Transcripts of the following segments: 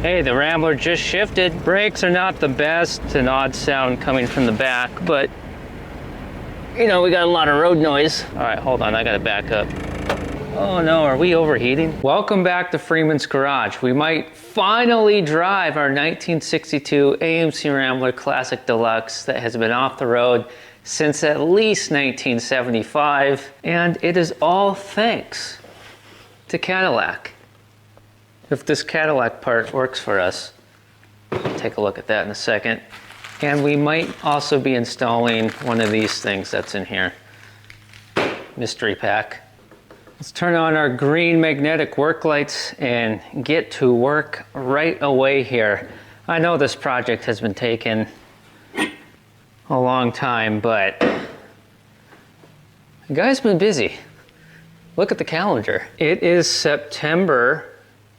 Hey, the Rambler just shifted. Brakes are not the best. It's an odd sound coming from the back, but you know, we got a lot of road noise. All right, hold on, I gotta back up. Oh no, are we overheating? Welcome back to Freeman's Garage. We might finally drive our 1962 AMC Rambler Classic Deluxe that has been off the road since at least 1975, and it is all thanks to Cadillac. If this Cadillac part works for us, we'll take a look at that in a second. And we might also be installing one of these things that's in here. Mystery pack. Let's turn on our green magnetic work lights and get to work right away here. I know this project has been taking a long time, but the guy's been busy. Look at the calendar. It is September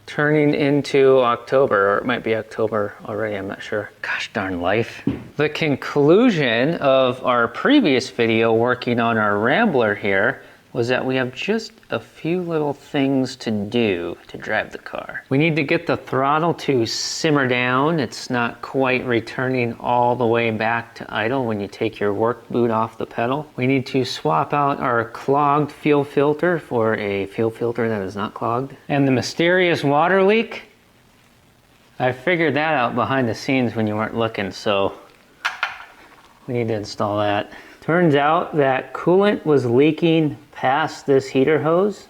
turning into October, or it might be October already, I'm not sure. Gosh darn life. The conclusion of our previous video working on our Rambler here was that we have just a few little things to do to drive the car. We need to get the throttle to simmer down. It's not quite returning all the way back to idle when you take your work boot off the pedal. We need to swap out our clogged fuel filter for a fuel filter that is not clogged. And the mysterious water leak, I figured that out behind the scenes when you weren't looking, so we need to install that. Turns out that coolant was leaking past this heater hose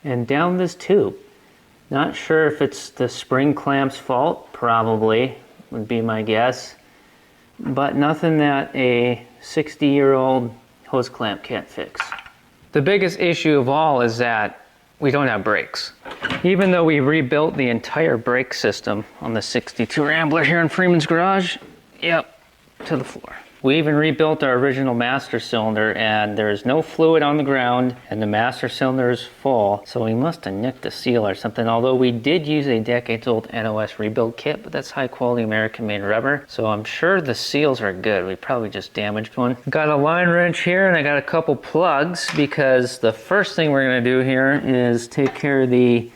and down this tube. Not sure if it's the spring clamp's fault, probably would be my guess, but nothing that a 60-year-old hose clamp can't fix. The biggest issue of all is that we don't have brakes. Even though we rebuilt the entire brake system on the 62 Rambler here in Freeman's Garage, yep, to the floor. We even rebuilt our original master cylinder, and there's no fluid on the ground and the master cylinder is full, so we must have nicked a seal or something, although we did use a decades-old NOS rebuild kit, but that's high-quality American-made rubber, so I'm sure the seals are good. We probably just damaged one. Got a line wrench here, and I got a couple plugs, because the first thing we're going to do here is take care of the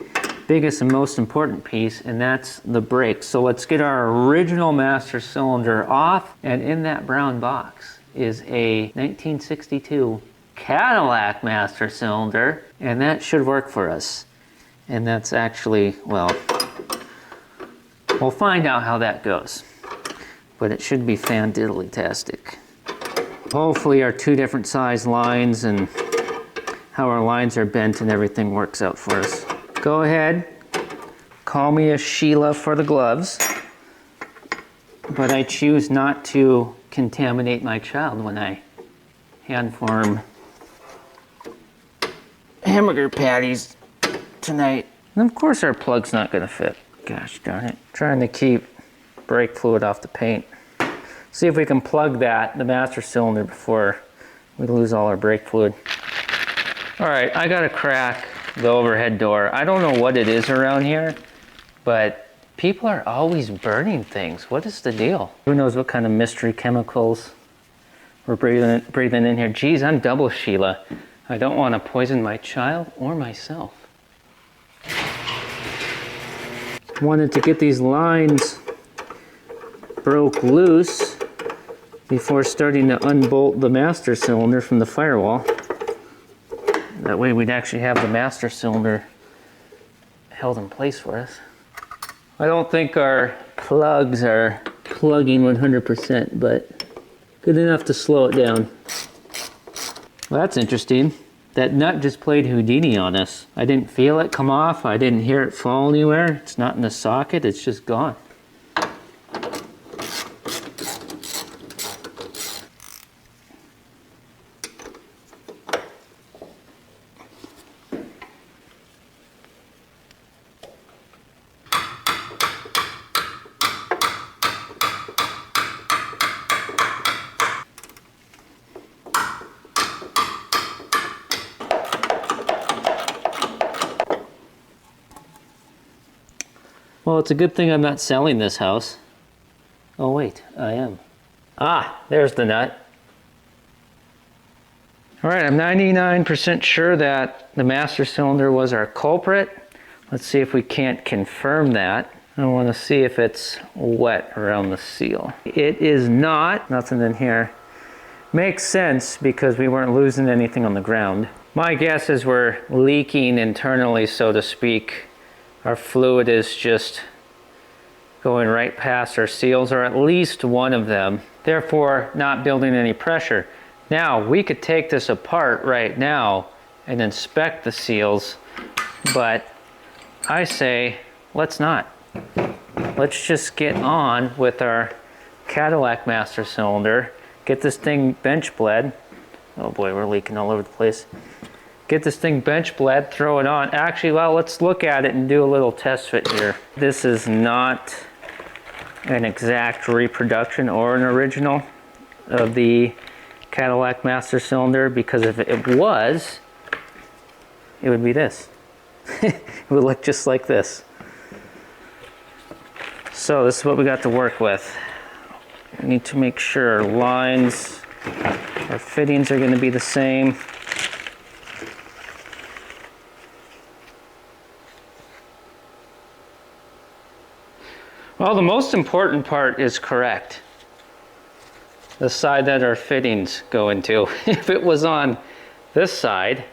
biggest and most important piece, and that's the brakes. So let's get our original master cylinder off, and in that brown box is a 1962 Cadillac master cylinder, and that should work for us. And that's actually, well, we'll find out how that goes, but it should be fan-diddly-tastic. Hopefully our two different size lines and how our lines are bent and everything works out for us. Go ahead, call me a Sheila for the gloves, but I choose not to contaminate my child when I hand form hamburger patties tonight. And of course our plug's not gonna fit. Gosh darn it. Trying to keep brake fluid off the paint. See if we can plug that, the master cylinder, before we lose all our brake fluid. All right, I gotta crack the overhead door. I don't know what it is around here, but people are always burning things. What is the deal? Who knows what kind of mystery chemicals we're breathing in here. Geez, I'm double Sheila. I don't want to poison my child or myself. Wanted to get these lines broke loose before starting to unbolt the master cylinder from the firewall. That way we'd actually have the master cylinder held in place for us. I don't think our plugs are plugging 100%, but good enough to slow it down. Well, that's interesting. That nut just played Houdini on us. I didn't feel it come off. I didn't hear it fall anywhere. It's not in the socket. It's just gone. Well, it's a good thing I'm not selling this house. Oh wait, I am. Ah, there's the nut. All right, I'm 99% sure that the master cylinder was our culprit. Let's see if we can't confirm that. I want to see if it's wet around the seal. It is not, nothing in here. Makes sense because we weren't losing anything on the ground. My guess is we're leaking internally, so to speak. Our fluid is just going right past our seals, or at least one of them, therefore not building any pressure. Now, we could take this apart right now and inspect the seals, but I say, let's not. Let's just get on with our Cadillac master cylinder, get this thing bench bled. Oh boy, we're leaking all over the place. Get this thing bench bled, throw it on. Actually, well, let's look at it and do a little test fit here. This is not an exact reproduction or an original of the Cadillac master cylinder, because if it was, it would be this. It would look just like this. So this is what we got to work with. We need to make sure our lines, our fittings are going to be the same. Well, the most important part is correct. The side that our fittings go into. If it was on this side,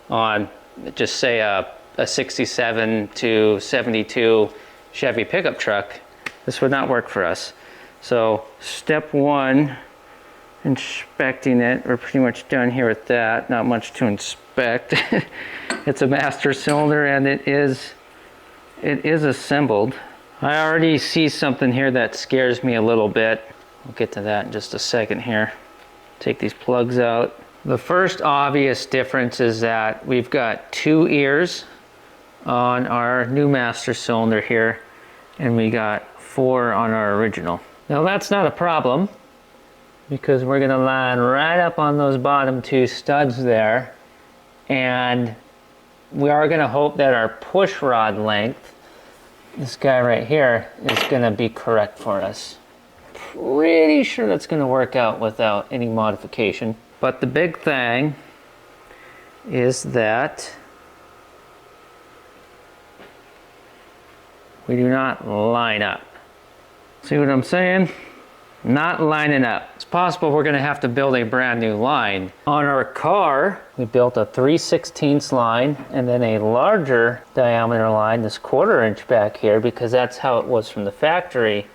on just say a 67 to 72 Chevy pickup truck, this would not work for us. So step one, inspecting it. We're pretty much done here with that. Not much to inspect. It's a master cylinder and it is assembled. I already see something here that scares me a little bit. We'll get to that in just a second here. Take these plugs out. The first obvious difference is that we've got 2 ears on our new master cylinder here, and we got 4 on our original. Now that's not a problem, because we're gonna line right up on those bottom 2 studs there, and we are gonna hope that our push rod length, this guy right here, is gonna be correct for us. Pretty sure that's gonna work out without any modification. But the big thing is that we do not line up. See what I'm saying? Not lining up. It's possible we're gonna have to build a brand new line. On our car, we built a 3/16 line and then a larger diameter line, this 1/4 inch back here, because that's how it was from the factory.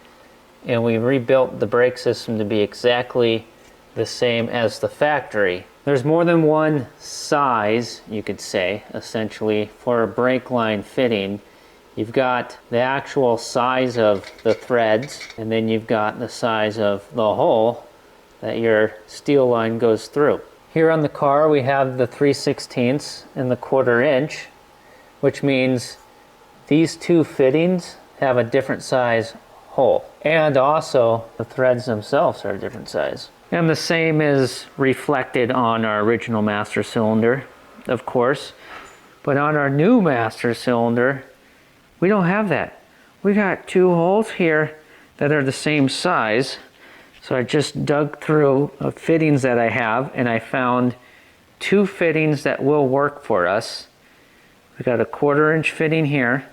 And we rebuilt the brake system to be exactly the same as the factory. There's more than one size, you could say, essentially, for a brake line fitting. You've got the actual size of the threads, and then you've got the size of the hole that your steel line goes through. Here on the car we have the 3/16 and the 1/4 inch, which means these 2 fittings have a different size hole. And also the threads themselves are a different size. And the same is reflected on our original master cylinder, of course. But on our new master cylinder, we don't have that. We got 2 holes here that are the same size. So I just dug through fittings that I have, and I found 2 fittings that will work for us. We got a 1/4 inch fitting here.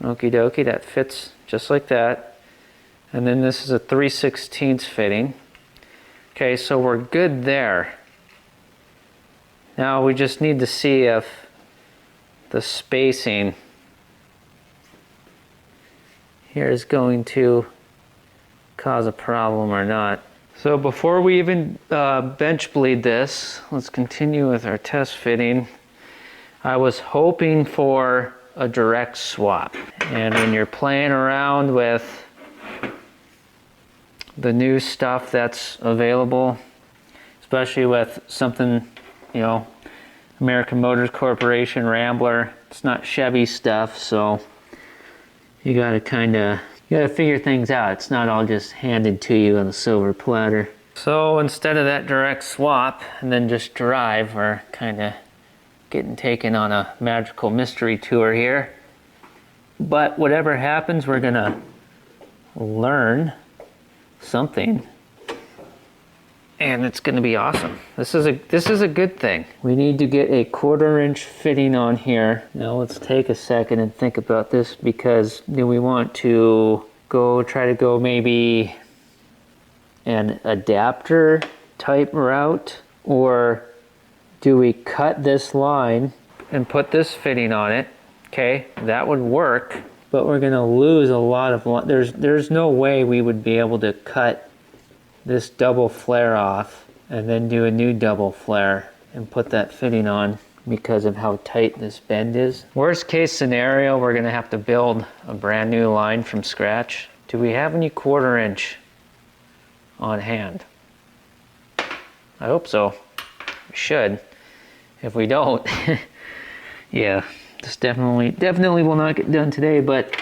Okie dokie, that fits just like that. And then this is a 3/16 fitting. Okay, so we're good there. Now we just need to see if the spacing here is going to cause a problem or not. So before we even bench bleed this, let's continue with our test fitting. I was hoping for a direct swap. And when you're playing around with the new stuff that's available, especially with something, you know, American Motors Corporation, Rambler, it's not Chevy stuff, so you gotta figure things out. It's not all just handed to you on a silver platter. So instead of that direct swap and then just drive, we're kinda getting taken on a magical mystery tour here. But whatever happens, we're gonna learn something. and it's going to be awesome. This is a good thing. We need to get a 1/4 inch fitting on here. Now let's take a second and think about this, because do we want to try to go maybe an adapter type route, or do we cut this line and put this fitting on it? Okay, that would work, but we're gonna lose a lot of line. There's no way we would be able to cut this double flare off and then do a new double flare and put that fitting on because of how tight this bend is. Worst case scenario, we're gonna have to build a brand new line from scratch. Do we have any 1/4 inch on hand? I hope so. We should. If we don't, yeah, this definitely will not get done today, but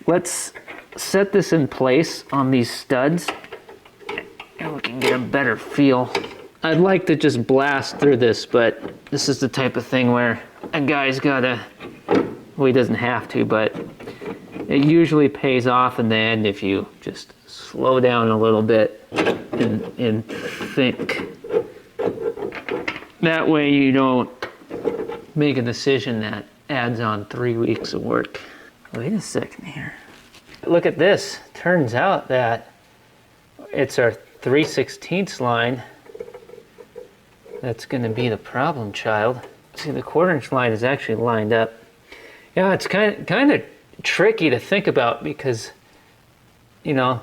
let's set this in place on these studs and we can get a better feel. I'd like to just blast through this, but this is the type of thing where a guy's gotta, well, he doesn't have to, but it usually pays off in the end if you just slow down a little bit and think. That way you don't make a decision that adds on 3 weeks of work. Wait a second here. Look at this. Turns out that it's our 3/16 line that's going to be the problem child. See, the 1/4 inch line is actually lined up. Yeah, it's kind of tricky to think about because, you know,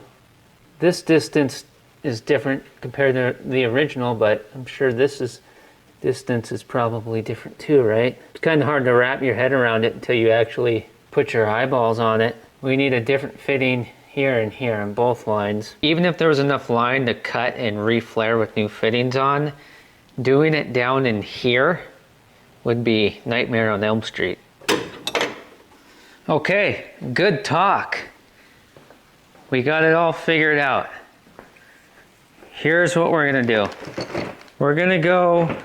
this distance is different compared to the original, but I'm sure distance is probably different too, right? It's kind of hard to wrap your head around it until you actually put your eyeballs on it. We need a different fitting here and here on both lines. Even if there was enough line to cut and re-flare with new fittings on, doing it down in here would be Nightmare on Elm Street. Okay, good talk. We got it all figured out. Here's what we're gonna do. We're gonna go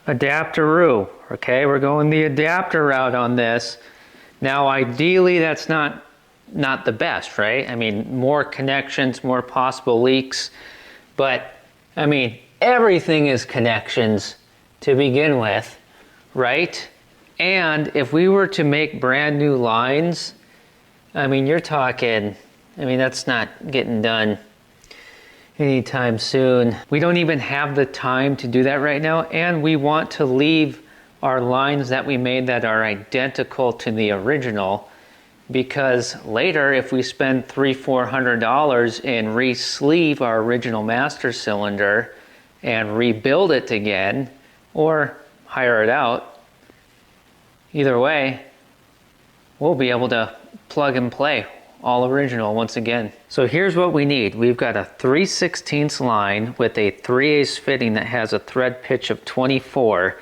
adapter-oo, okay? We're going the adapter route on this. Now, ideally, that's not the best, right? I mean, more connections, more possible leaks, but I mean, everything is connections to begin with, right? And if we were to make brand new lines, I mean, you're talking, I mean, that's not getting done anytime soon. We don't even have the time to do that right now, and we want to leave our lines that we made that are identical to the original, because later if we spend $300-400 and re-sleeve our original master cylinder and rebuild it again or hire it out, either way we'll be able to plug and play all original once again. So here's what we need. We've got a 3/16 line with a 3/8 fitting that has a thread pitch of 24.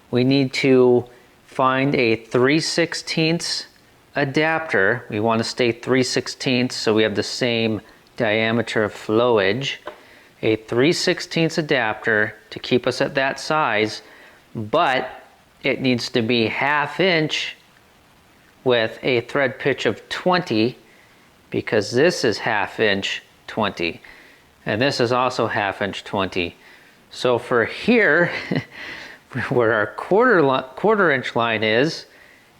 We need to find a 3/16 adapter. We want to stay 3/16 so we have the same diameter of flowage. A 3/16 adapter to keep us at that size, but it needs to be 1/2 inch with a thread pitch of 20, because this is 1/2 inch 20 and this is also 1/2 inch 20. So for here where our 1/4 inch line is,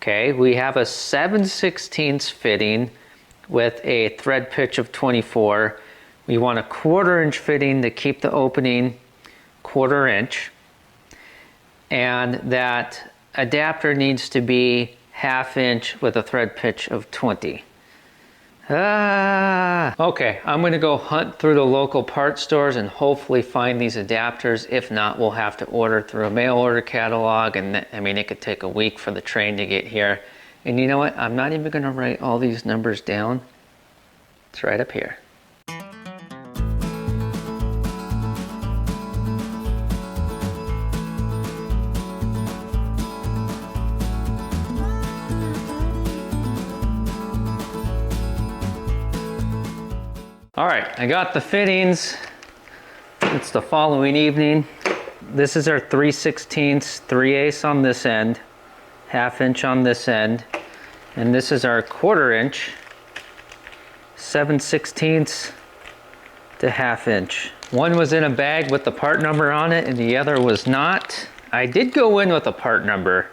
okay, we have a 7/16 fitting with a thread pitch of 24. We want a 1/4 inch fitting to keep the opening 1/4 inch, and that adapter needs to be 1/2 inch with a thread pitch of 20. Okay, I'm gonna go hunt through the local parts stores and hopefully find these adapters. If not, we'll have to order through a mail order catalog, and I mean, it could take a week for the train to get here. And you know what? I'm not even gonna write all these numbers down. It's right up here. All right, I got the fittings. It's the following evening. This is our 3/16, 3/8 on this end, 1/2 inch on this end, and this is our 1/4 inch, 7/16, to 1/2 inch. One was in a bag with the part number on it and the other was not. I did go in with a part number.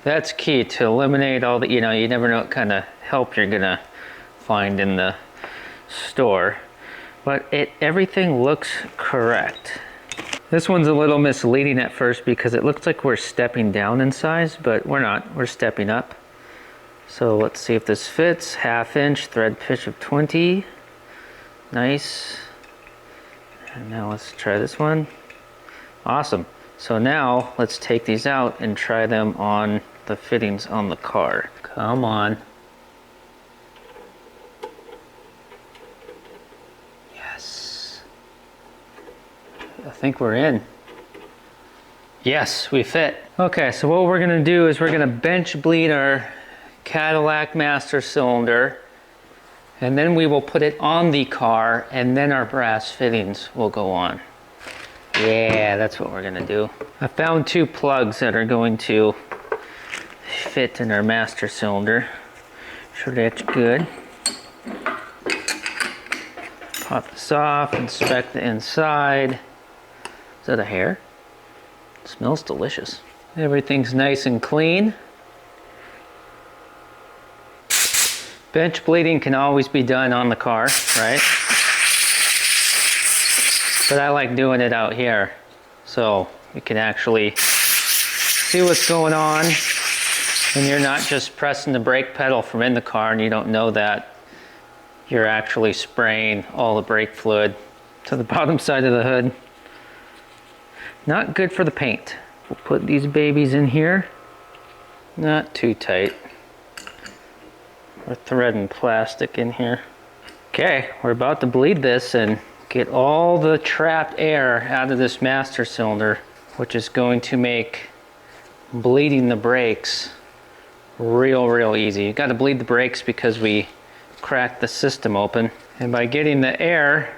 That's key to eliminate all the, you never know what kind of help you're gonna find in the store. But everything looks correct. This one's a little misleading at first because it looks like we're stepping down in size, but we're not, we're stepping up. So let's see if this fits. 1/2 inch, thread pitch of 20. Nice. And now let's try this one. Awesome. So now let's take these out and try them on the fittings on the car. Come on. Yes. I think we're in. Yes, we fit. Okay, so what we're gonna do is we're gonna bench bleed our Cadillac master cylinder, and then we will put it on the car, and then our brass fittings will go on. Yeah, that's what we're gonna do. I found 2 plugs that are going to fit in our master cylinder. So that's good. Pop this off, inspect the inside. Is that a hair? It smells delicious. Everything's nice and clean. Bench bleeding can always be done on the car, right? But I like doing it out here, so you can actually see what's going on, and you're not just pressing the brake pedal from in the car and you don't know that. You're actually spraying all the brake fluid to the bottom side of the hood. Not good for the paint. We'll put these babies in here. Not too tight. We're threading plastic in here. Okay, we're about to bleed this and get all the trapped air out of this master cylinder, which is going to make bleeding the brakes real easy. You got to bleed the brakes because we cracked the system open, and by getting the air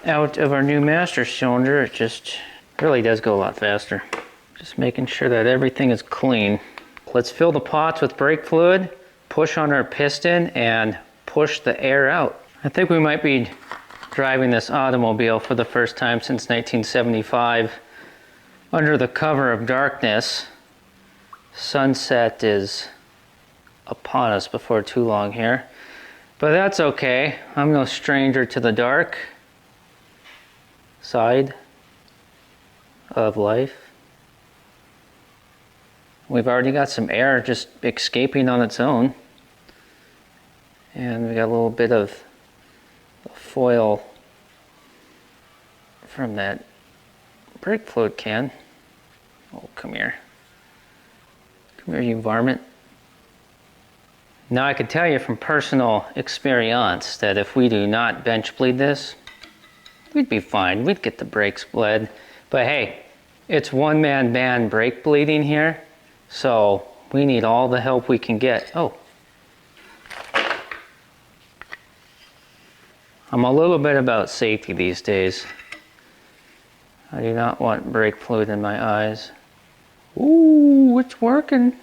out of our new master cylinder, it just really does go a lot faster. Just making sure that everything is clean. Let's fill the pots with brake fluid, push on our piston, and push the air out. I think we might be driving this automobile for the first time since 1975 under the cover of darkness. Sunset is upon us before too long here, but that's okay. I'm no stranger to the dark side of life. We've already got some air just escaping on its own, and we got a little bit of foil from that brake fluid can. Oh, come here. Come here, you varmint. Now I can tell you from personal experience that if we do not bench bleed this, we'd be fine. We'd get the brakes bled. But hey, it's one-man band brake bleeding here, so we need all the help we can get. Oh. I'm a little bit about safety these days. I do not want brake fluid in my eyes. Ooh, it's working.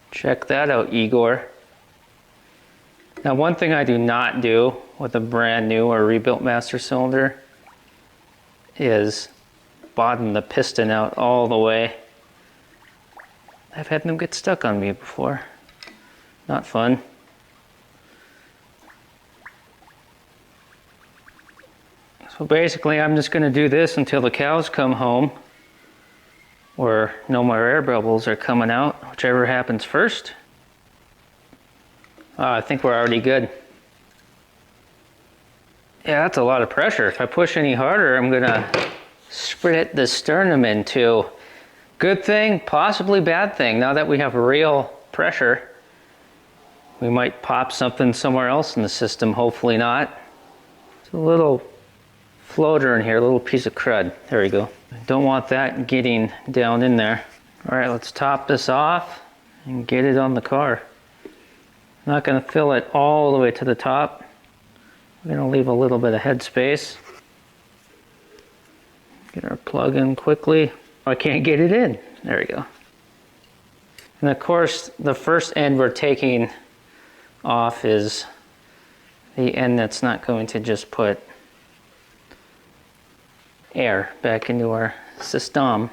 Check that out, Igor. Now, one thing I do not do with a brand new or rebuilt master cylinder is bottom the piston out all the way. I've had them get stuck on me before. Not fun. So basically, I'm just going to do this until the cows come home, or no more air bubbles are coming out, whichever happens first. I think we're already good. Yeah, that's a lot of pressure. If I push any harder, I'm going to split the sternum in two. Good thing, possibly bad thing. Now that we have real pressure, we might pop something somewhere else in the system, hopefully not. It's a little floater in here, a little piece of crud. There we go. Don't want that getting down in there. All right, let's top this off and get it on the car. Not going to fill it all the way to the top. We're going to leave a little bit of head space. Get our plug in quickly. I can't get it in. There we go. And of course, the first end we're taking off is the end that's not going to just put air back into our system.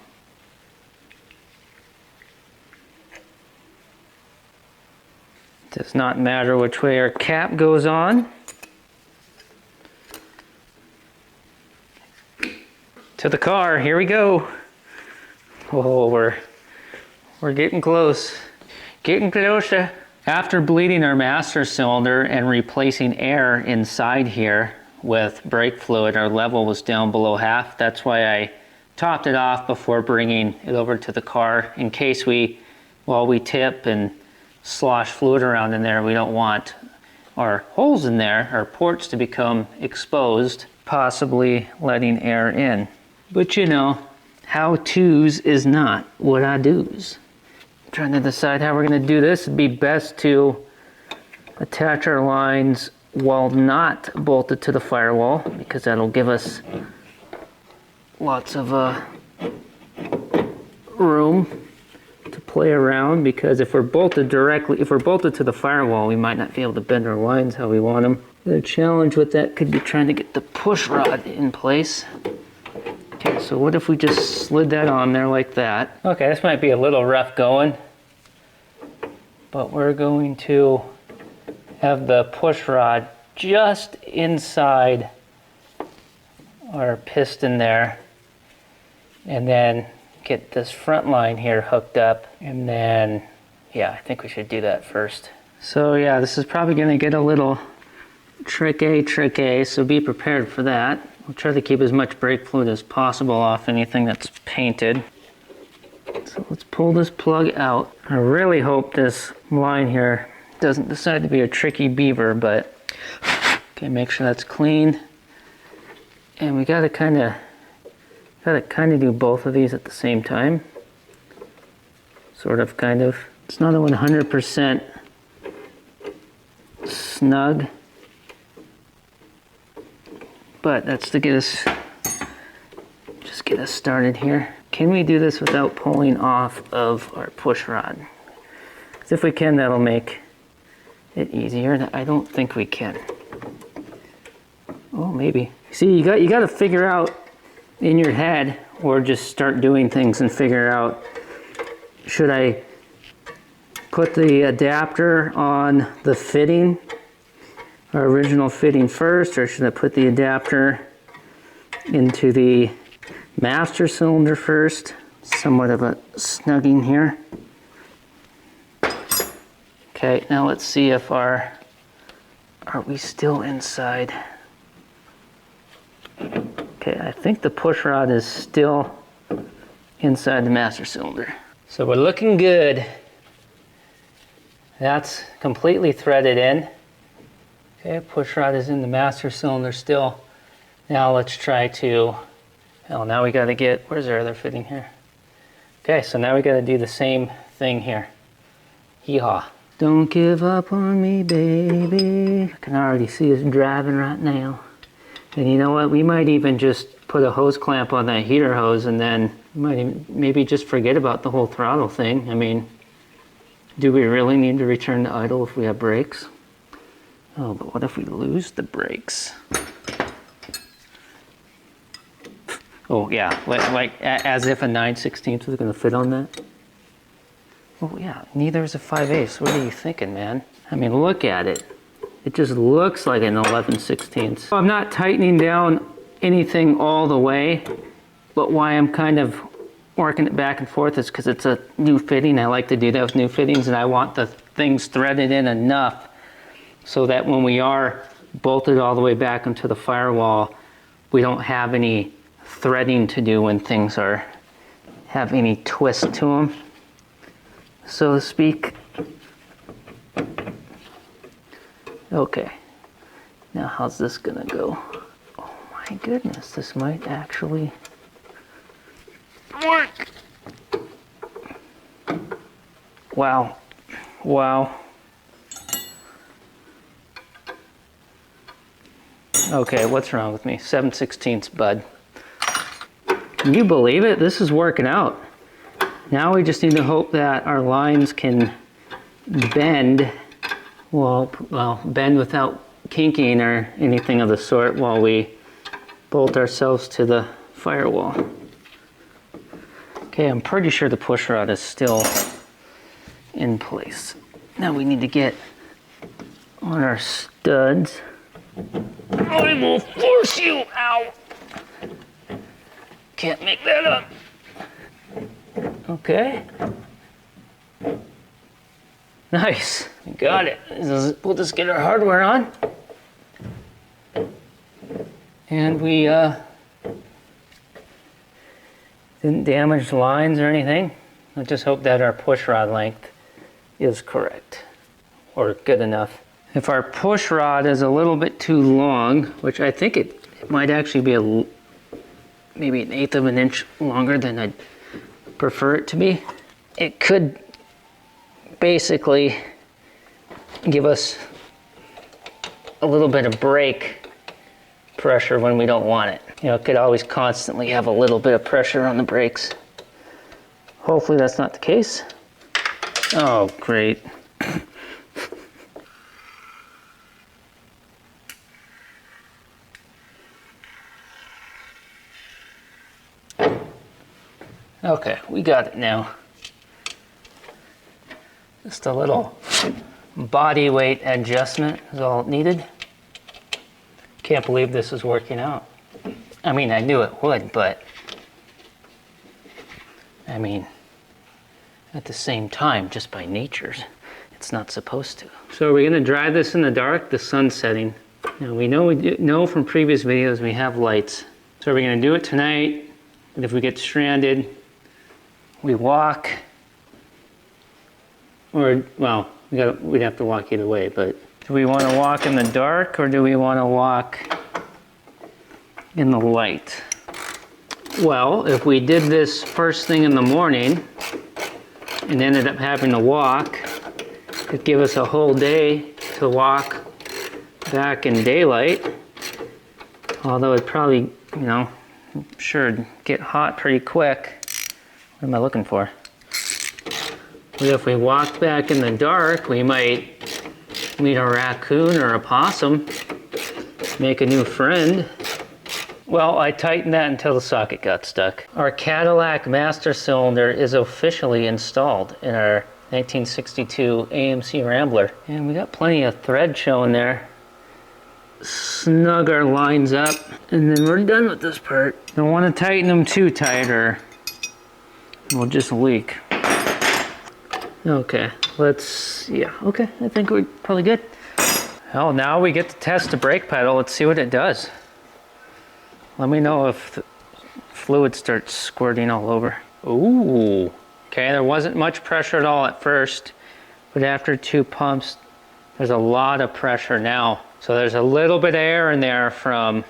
Does not matter which way our cap goes on. To the car, here we go. Oh, we're getting close. Getting closer. After bleeding our master cylinder and replacing air inside here with brake fluid, our level was down below half. That's why I topped it off before bringing it over to the car in case we tip and slosh fluid around in there. We don't want our holes in there, our ports, to become exposed, possibly letting air in. But you know, how-tos is not what I do's. I'm trying to decide how we're going to do this. It'd be best to attach our lines while not bolted to the firewall, because that'll give us lots of room to play around, because if we're bolted to the firewall, we might not be able to bend our lines how we want them. The challenge with that could be trying to get the push rod in place. Okay, so what if we just slid that on there like that? Okay, this might be a little rough going, but we're going to have the push rod just inside our piston there, and then get this front line here hooked up, and then, yeah, I think we should do that first. So yeah, this is probably gonna get a little tricky, so be prepared for that. We'll try to keep as much brake fluid as possible off anything that's painted. So let's pull this plug out. I really hope this line here doesn't decide to be a tricky beaver, but okay, make sure that's clean. And we gotta kind of do both of these at the same time. Sort of, kind of. It's not a 100% snug, but that's to get us started here. Can we do this without pulling off of our push rod? Because if we can, that'll make it easier. I don't think we can. Oh, maybe. See, you got to figure out in your head, or just start doing things and figure out, should I put the adapter on the fitting, our original fitting first, or should I put the adapter into the master cylinder first? Somewhat of a snugging here. Okay, now let's see if are we still inside? Okay, I think the push rod is still inside the master cylinder. So we're looking good. That's completely threaded in. Okay, push rod is in the master cylinder still. Now let's try to, now we gotta get, where's our other fitting here? Okay, so now we gotta do the same thing here. Yeehaw. Don't give up on me, baby. I can already see us driving right now. And you know what? We might even just put a hose clamp on that heater hose, and then we might even maybe just forget about the whole throttle thing. I mean, do we really need to return to idle if we have brakes? Oh, but what if we lose the brakes? Oh yeah, like as if a 9/16 was going to fit on that. Oh yeah, neither is a 5/8. What are you thinking, man? I mean, look at it. It just looks like an 11/16. So I'm not tightening down anything all the way, but why I'm kind of working it back and forth is because it's a new fitting. I like to do that with new fittings, and I want the things threaded in enough so that when we are bolted all the way back into the firewall, we don't have any threading to do when things have any twist to them, so to speak. Okay, now how's this gonna go? Oh my goodness, this might actually work. Wow, wow. Okay, what's wrong with me? 7/16, bud. Can you believe it? This is working out. Now we just need to hope that our lines can bend, well, bend without kinking or anything of the sort while we bolt ourselves to the firewall. Okay, I'm pretty sure the push rod is still in place. Now we need to get on our studs. I will force you out. Can't make that up. Okay. Nice. Got it. We'll just get our hardware on. And we didn't damage the lines or anything. I just hope that our push rod length is correct or good enough. If our push rod is a little bit too long, which I think it might actually be maybe 1/8 of an inch longer than I'd prefer it to be, it could basically give us a little bit of brake pressure when we don't want it. You know, it could always constantly have a little bit of pressure on the brakes. Hopefully that's not the case. Oh, great. Okay, we got it now. Just a little body weight adjustment is all needed. Can't believe this is working out. I mean, I knew it would, but I mean, at the same time, just by nature, it's not supposed to. So are we gonna drive this in the dark? The sun's setting. Now we know from previous videos we have lights. So are we gonna do it tonight? And if we get stranded, we walk, or, well, we'd have to walk either way, but do we want to walk in the dark or do we want to walk in the light? Well, if we did this first thing in the morning and ended up having to walk, it'd give us a whole day to walk back in daylight, although it'd probably, you know, I'm sure it'd get hot pretty quick. What am I looking for? But if we walk back in the dark, we might meet a raccoon or a possum, make a new friend. Well, I tightened that until the socket got stuck. Our Cadillac master cylinder is officially installed in our 1962 AMC Rambler. And we got plenty of thread showing there. Snug our lines up, and then we're done with this part. Don't want to tighten them too tight or we'll just leak. Okay, okay, I think we're probably good. Well, now we get to test the brake pedal. Let's see what it does. Let me know if the fluid starts squirting all over. Ooh, okay, there wasn't much pressure at all at first, but after 2 pumps, there's a lot of pressure now. So there's a little bit of air in there from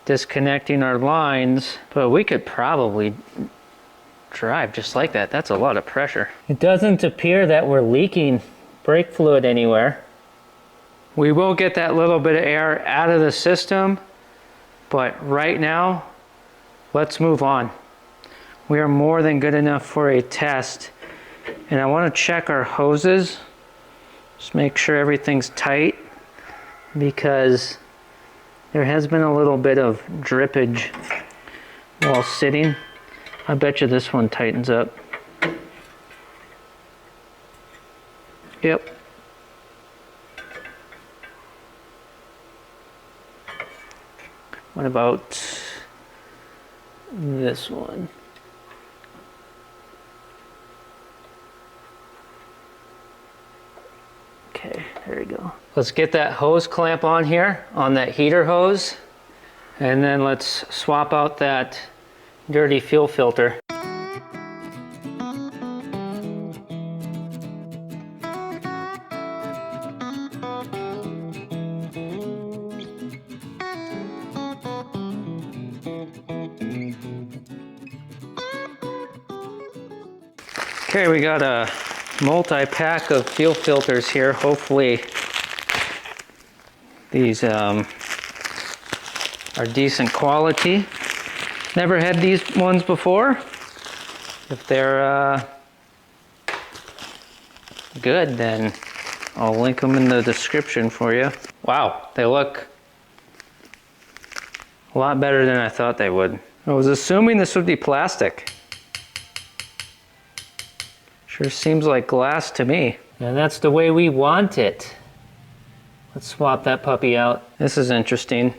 disconnecting our lines, but we could probably drive just like that. That's a lot of pressure. It doesn't appear that we're leaking brake fluid anywhere. We will get that little bit of air out of the system, but right now, let's move on. We are more than good enough for a test, and I want to check our hoses. Just make sure everything's tight, because there has been a little bit of drippage while sitting. I bet you this one tightens up. Yep. What about this one? Okay, there we go. Let's get that hose clamp on here, on that heater hose, and then let's swap out that dirty fuel filter. Okay, we got a multi-pack of fuel filters here. Hopefully these are decent quality. Never had these ones before. If they're good, then I'll link them in the description for you. Wow, they look a lot better than I thought they would. I was assuming this would be plastic. Sure seems like glass to me. And that's the way we want it. Let's swap that puppy out. This is interesting.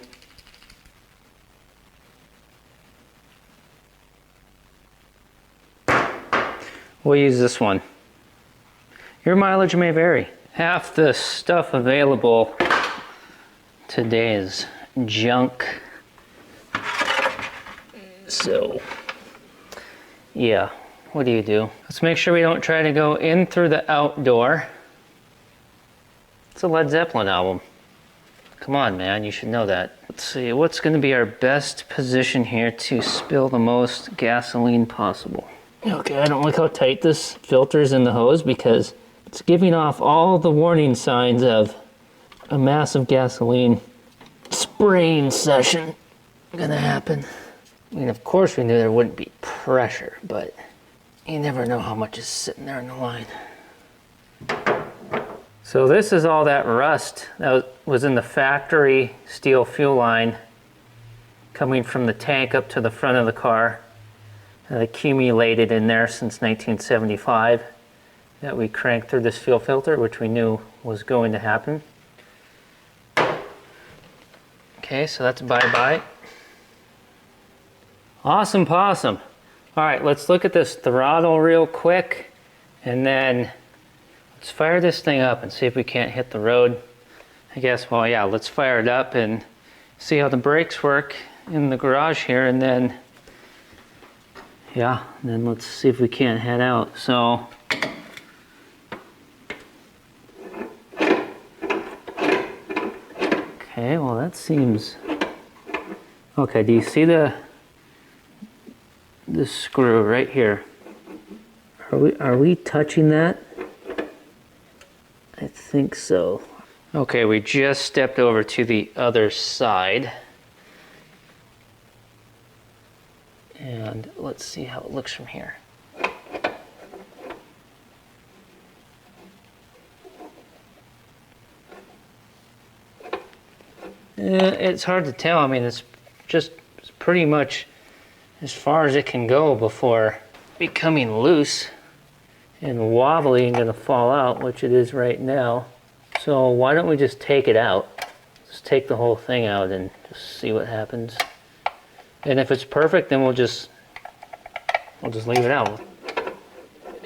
We'll use this one. Your mileage may vary. Half the stuff available today is junk. So, yeah, what do you do? Let's make sure we don't try to go in through the outdoor. It's a Led Zeppelin album. Come on, man, you should know that. Let's see, what's gonna be our best position here to spill the most gasoline possible? Okay, I don't like how tight this filter's in the hose because it's giving off all the warning signs of a massive gasoline spraying session gonna happen. I mean, of course we knew there wouldn't be pressure, but you never know how much is sitting there in the line. So this is all that rust that was in the factory steel fuel line coming from the tank up to the front of the car. Accumulated in there since 1975 that we cranked through this fuel filter, which we knew was going to happen. Okay, so that's bye-bye. Awesome possum. All right, let's look at this throttle real quick, and then let's fire this thing up and see if we can't hit the road. I guess, well, yeah, let's fire it up and see how the brakes work in the garage here, and then yeah, and then let's see if we can't head out. So, okay, well that seems, okay, do you see the screw right here? Are we touching that? I think so. Okay, we just stepped over to the other side. And let's see how it looks from here. It's hard to tell. I mean, it's pretty much as far as it can go before becoming loose and wobbly and gonna fall out, which it is right now. So why don't we just take it out? Just take the whole thing out and just see what happens. And if it's perfect, then we'll just leave it out.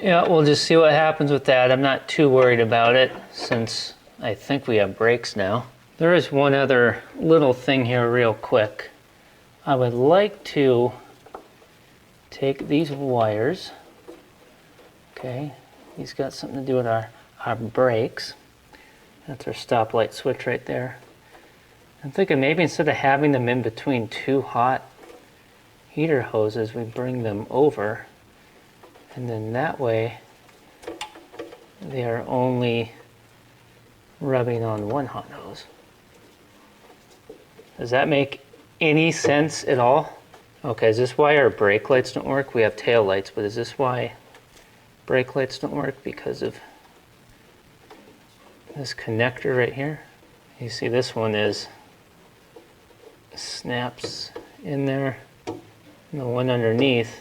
Yeah, we'll just see what happens with that. I'm not too worried about it since I think we have brakes now. There is one other little thing here real quick. I would like to take these wires. Okay, these got something to do with our brakes. That's our stoplight switch right there. I'm thinking maybe instead of having them in between two hot heater hoses, we bring them over, and then that way they are only rubbing on one hot hose. Does that make any sense at all? Okay, is this why our brake lights don't work? We have tail lights, but is this why brake lights don't work? Because of this connector right here. You see this one snaps in there. And the one underneath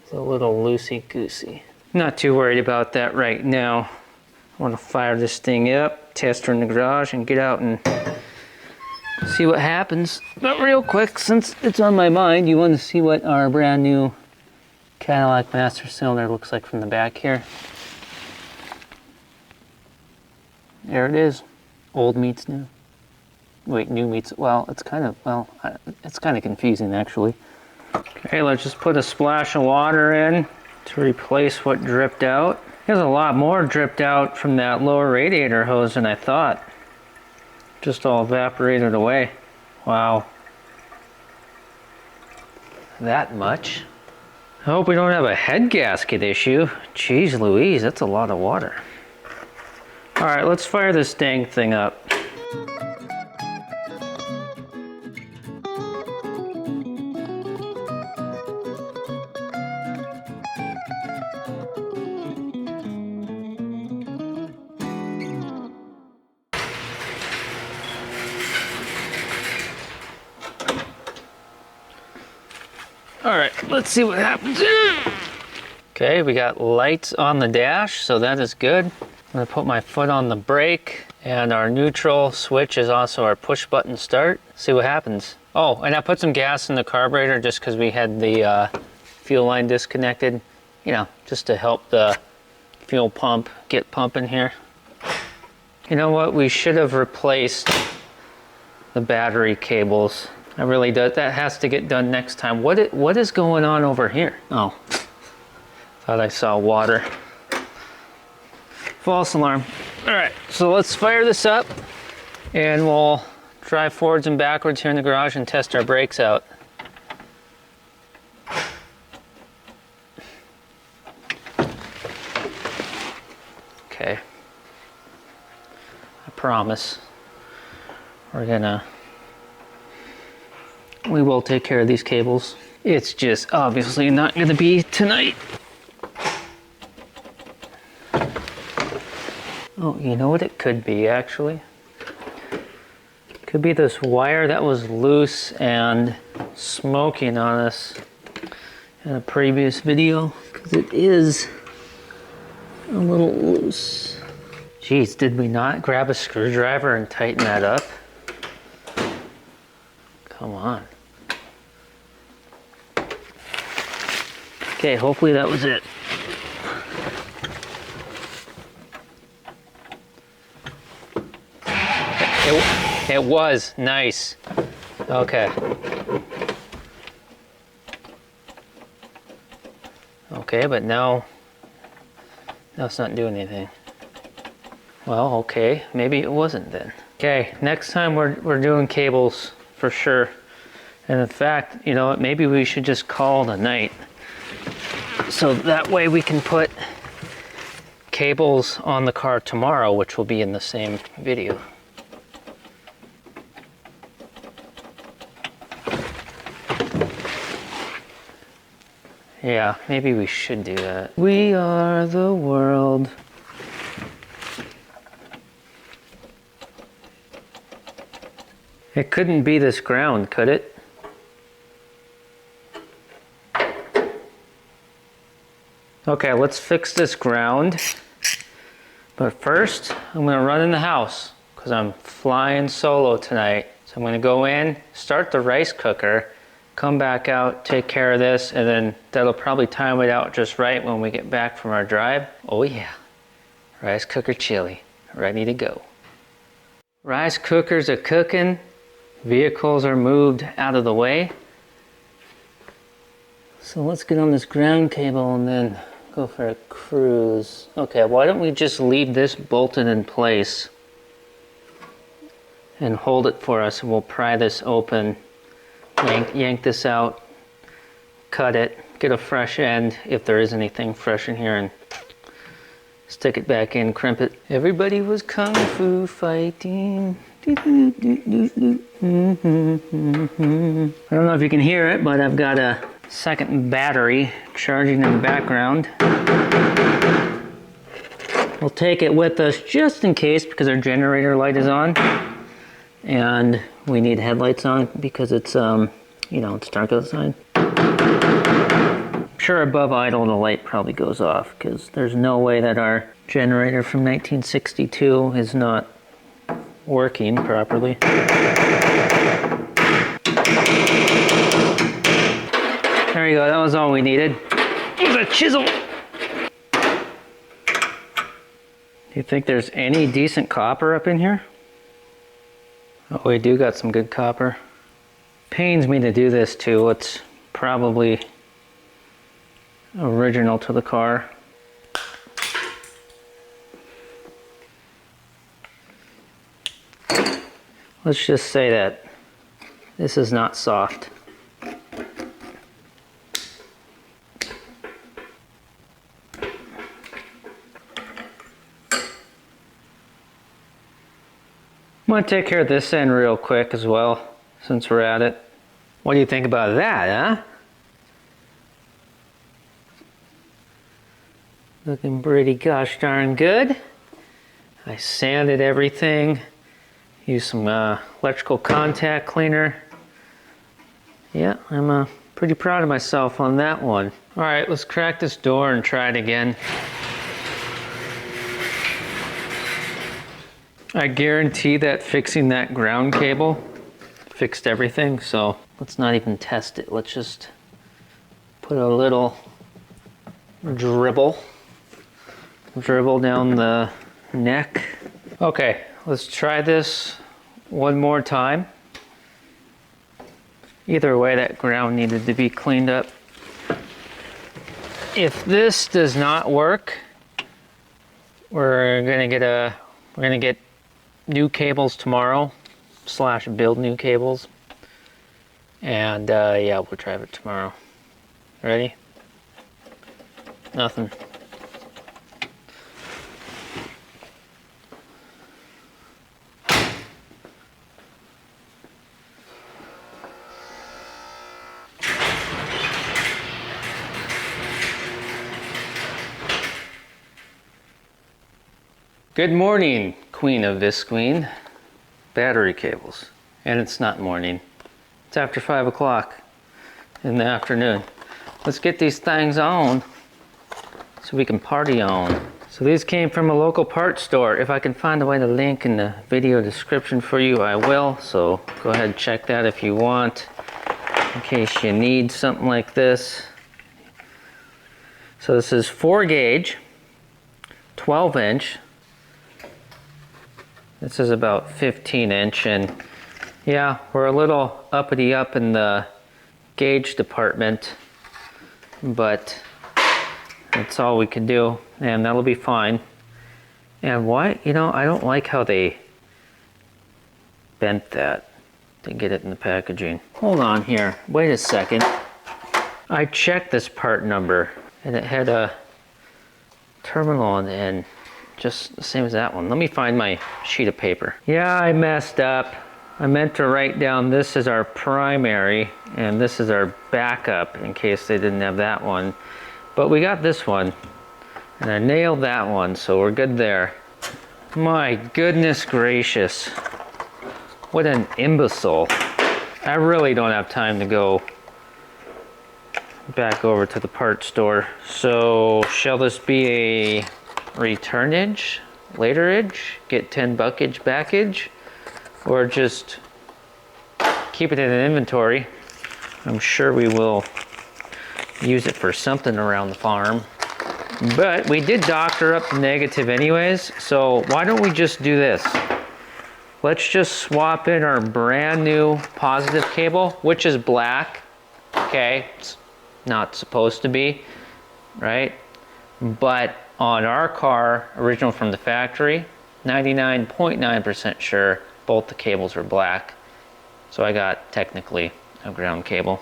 is a little loosey-goosey. Not too worried about that right now. I want to fire this thing up, test her in the garage, and get out and see what happens. But real quick, since it's on my mind, you want to see what our brand new Cadillac master cylinder looks like from the back here. There it is. Old meets new. Wait, new meets, well, it's kind of confusing actually. Okay, let's just put a splash of water in to replace what dripped out. There's a lot more dripped out from that lower radiator hose than I thought. Just all evaporated away. Wow. That much? I hope we don't have a head gasket issue. Jeez Louise, that's a lot of water. All right, let's fire this dang thing up. All right, let's see what happens. Okay, we got lights on the dash, so that is good. I'm gonna put my foot on the brake, and our neutral switch is also our push button start. See what happens. Oh, and I put some gas in the carburetor just because we had the fuel line disconnected, you know, just to help the fuel pump get pumping here. You know what, we should have replaced the battery cables. I really do. That has to get done next time. What is going on over here? Oh, thought I saw water. False alarm. All right, so let's fire this up and we'll drive forwards and backwards here in the garage and test our brakes out. Okay. I promise we will take care of these cables. It's just obviously not gonna be tonight. Oh, you know what it could be actually? It could be this wire that was loose and smoking on us in a previous video, because it is a little loose. Jeez, did we not grab a screwdriver and tighten that up? Come on. Okay, hopefully that was it. It was nice. Okay. Okay, but now it's not doing anything. Well, okay, maybe it wasn't then. Okay, next time we're doing cables for sure. And in fact, you know what, maybe we should just call it a night. So that way we can put cables on the car tomorrow, which will be in the same video. Yeah, maybe we should do that. We are the world. It couldn't be this ground, could it? Okay, let's fix this ground. But first, I'm gonna run in the house because I'm flying solo tonight. So I'm gonna go in, start the rice cooker, come back out, take care of this, and then that'll probably time it out just right when we get back from our drive. Oh yeah, rice cooker chili, ready to go. Rice cookers are cooking, vehicles are moved out of the way. So let's get on this ground cable and then go for a cruise. Okay, why don't we just leave this bolted in place and hold it for us, and we'll pry this open. Yank this out, cut it, get a fresh end if there is anything fresh in here, and stick it back in, crimp it. Everybody was kung fu fighting. I don't know if you can hear it, but I've got a second battery charging in the background. We'll take it with us just in case, because our generator light is on. And we need headlights on because it's, you know, it's dark outside. I'm sure above idle the light probably goes off because there's no way that our generator from 1962 is not working properly. There you go, that was all we needed. With a chisel! Do you think there's any decent copper up in here? Oh, we do got some good copper. Pains me to do this too. It's probably original to the car. Let's just say that this is not soft. I'm going to take care of this end real quick as well, since we're at it. What do you think about that, huh? Looking pretty gosh darn good. I sanded everything, used some electrical contact cleaner. Yeah, I'm Pretty proud of myself on that one. All right, let's crack this door and try it again. I guarantee that fixing that ground cable fixed everything, so let's not even test it. Let's just put a little dribble down the neck. Okay, let's try this one more time. Either way, that ground needed to be cleaned up. If this does not work, we're gonna get new cables tomorrow, / build new cables. And yeah, we'll drive it tomorrow. Ready? Nothing. Good morning, Queen of Visqueen. Battery cables. And it's not morning. It's after 5 o'clock in the afternoon. Let's get these things on so we can party on. So these came from a local parts store. If I can find a way to link in the video description for you, I will. So go ahead and check that if you want, in case you need something like this. So this is 4 gauge, 12 inch. This is about 15 inch, and yeah, we're a little uppity up in the gauge department, but that's all we can do, and that'll be fine. And why, you know, I don't like how they bent that to get it in the packaging. Hold on here, wait a second. I checked this part number, and it had a terminal on the end. Just the same as that one. Let me find my sheet of paper. Yeah, I messed up. I meant to write down this is our primary and this is our backup in case they didn't have that one. But we got this one and I nailed that one, so we're good there. My goodness gracious. What an imbecile. I really don't have time to go back over to the parts store. So shall this be a returnage, laterage, get 10 buckage backage, or just keep it in an inventory? I'm sure we will use it for something around the farm. But we did doctor up the negative anyways, so why don't we just do this? Let's just swap in our brand new positive cable, which is black. Okay, it's not supposed to be, right? But on our car, original from the factory, 99.9% sure both the cables were black. So I got technically a ground cable.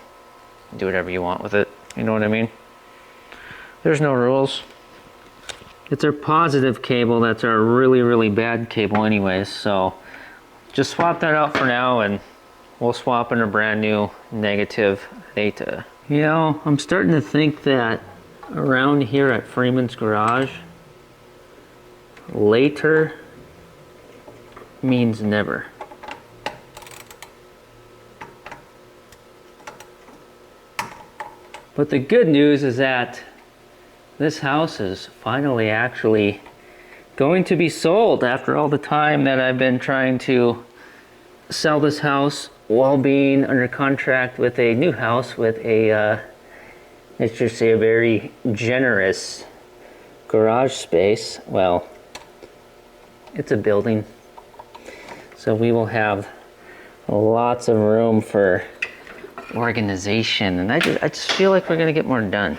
Do whatever you want with it. You know what I mean? There's no rules. It's our positive cable that's our really, really bad cable anyways. So just swap that out for now and we'll swap in a brand new negative later. You know, I'm starting to think that around here at Freeman's garage, later means never. But the good news is that this house is finally actually going to be sold after all the time that I've been trying to sell this house while being under contract with a new house with a let's just say a very generous garage space. Well, it's a building, so we will have lots of room for organization, and I just feel like we're gonna get more done.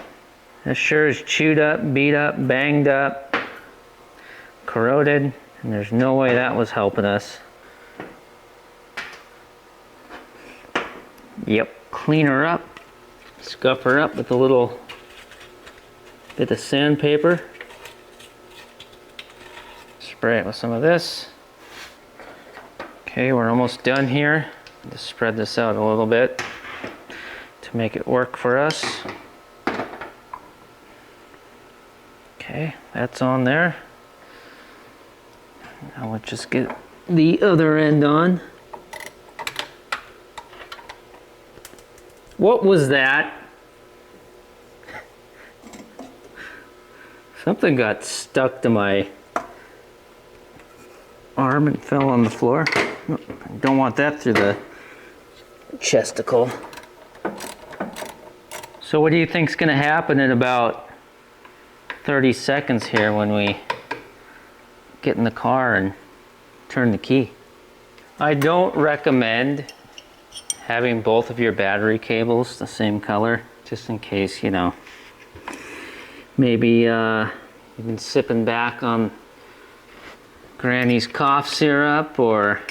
This sure is chewed up, beat up, banged up, corroded, and there's no way that was helping us. Yep, clean her up. Scuff her up with a little bit of sandpaper. Spray it with some of this. Okay, we're almost done here. Just spread this out a little bit to make it work for us. Okay, that's on there. Now let's just get the other end on. What was that? Something got stuck to my arm and fell on the floor. Don't want that through the chesticle. So what do you think's gonna happen in about 30 seconds here when we get in the car and turn the key? I don't recommend having both of your battery cables the same color, just in case, you know, maybe you've been sipping back on Granny's cough syrup, or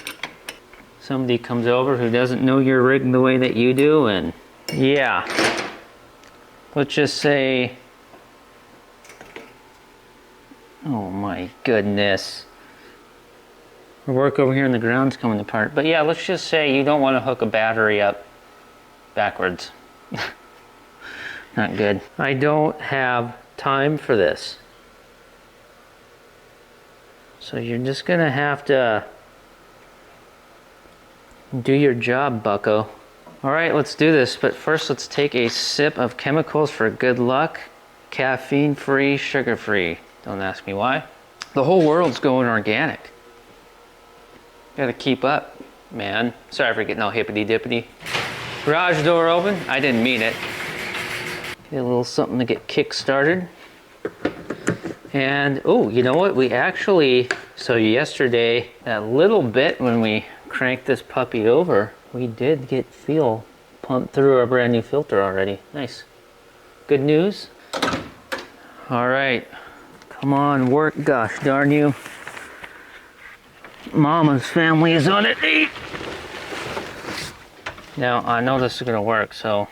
somebody comes over who doesn't know your rig the way that you do, and yeah, let's just say, oh my goodness. Our work over here in the ground's coming apart. But yeah, let's just say you don't want to hook a battery up backwards. Not good. I don't have time for this. So you're just gonna have to do your job, bucko. All right, let's do this. But first, let's take a sip of chemicals for good luck. Caffeine-free, sugar-free. Don't ask me why. The whole world's going organic. Gotta keep up, man. Sorry for getting all hippity-dippity. Garage door open. I didn't mean it. Get a little something to get kick-started. And, oh, you know what? We actually, so yesterday, that little bit when we cranked this puppy over, we did get fuel pumped through our brand new filter already. Nice. Good news. All right. Come on, work. Gosh darn you. Mama's family is on it. Now, I know this is going to work, so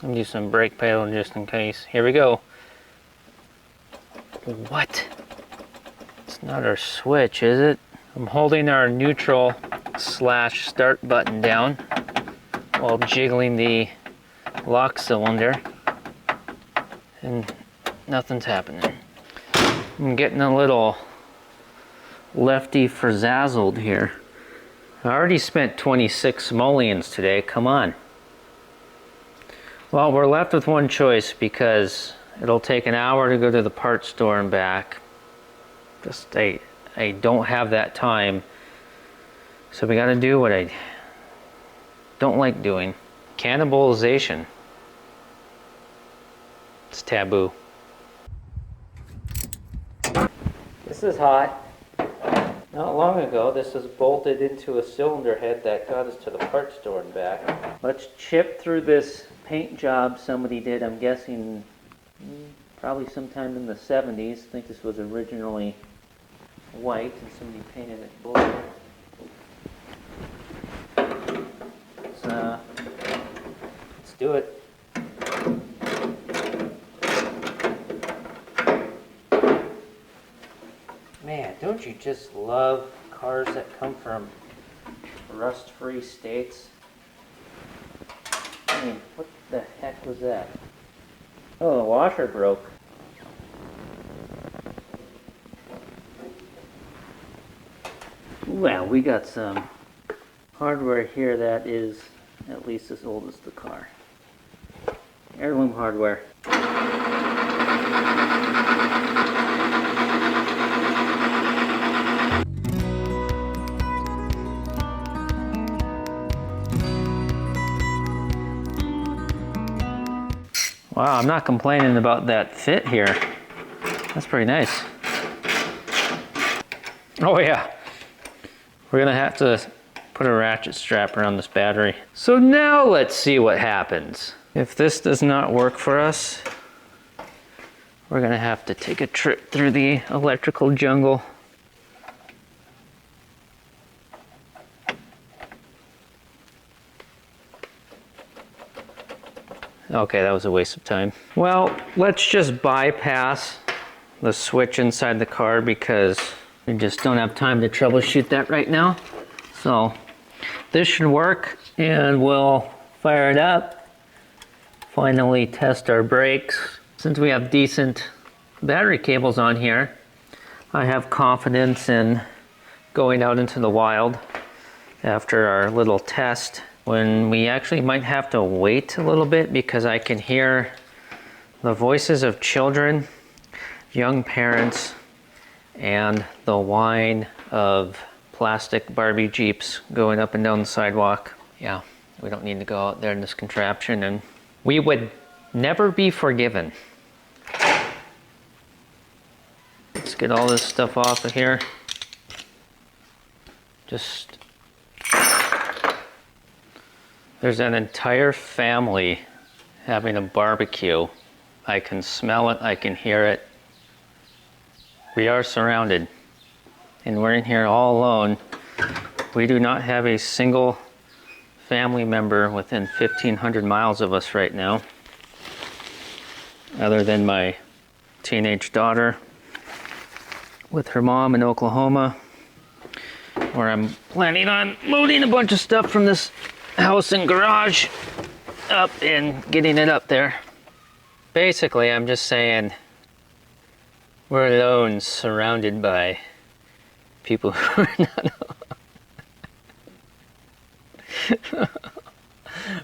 I'm use some brake pedal just in case. Here we go. What? It's not our switch, is it? I'm holding our neutral / start button down while jiggling the lock cylinder, and nothing's happening. I'm getting a little lefty frazzled here. I already spent 26 simoleons today, come on. Well, we're left with one choice because it'll take an hour to go to the parts store and back. Just, I don't have that time. So we gotta do what I don't like doing. Cannibalization. It's taboo. This is hot. Not long ago, this was bolted into a cylinder head that got us to the parts store and back. Let's chip through this paint job somebody did, I'm guessing, probably sometime in the 70s. I think this was originally white and somebody painted it blue. Let's do it. Man, don't you just love cars that come from rust-free states? I mean, what the heck was that? Oh, the washer broke. Well, we got some hardware here that is at least as old as the car. Heirloom hardware. Wow, I'm not complaining about that fit here. That's pretty nice. Oh yeah, we're gonna have to put a ratchet strap around this battery. So now let's see what happens. If this does not work for us, we're gonna have to take a trip through the electrical jungle. Okay, that was a waste of time. Well, let's just bypass the switch inside the car because we just don't have time to troubleshoot that right now. So this should work, and we'll fire it up. Finally test our brakes. Since we have decent battery cables on here, I have confidence in going out into the wild after our little test. when we actually might have to wait a little bit because I can hear the voices of children, young parents, and the whine of plastic Barbie Jeeps going up and down the sidewalk. Yeah, we don't need to go out there in this contraption, and we would never be forgiven. Let's get all this stuff off of here. There's an entire family having a barbecue. I can smell it, I can hear it. We are surrounded, and we're in here all alone. We do not have a single family member within 1,500 miles of us right now, other than my teenage daughter with her mom in Oklahoma, where I'm planning on loading a bunch of stuff from this house and garage up and getting it up there. Basically, I'm just saying we're alone, surrounded by people who are not.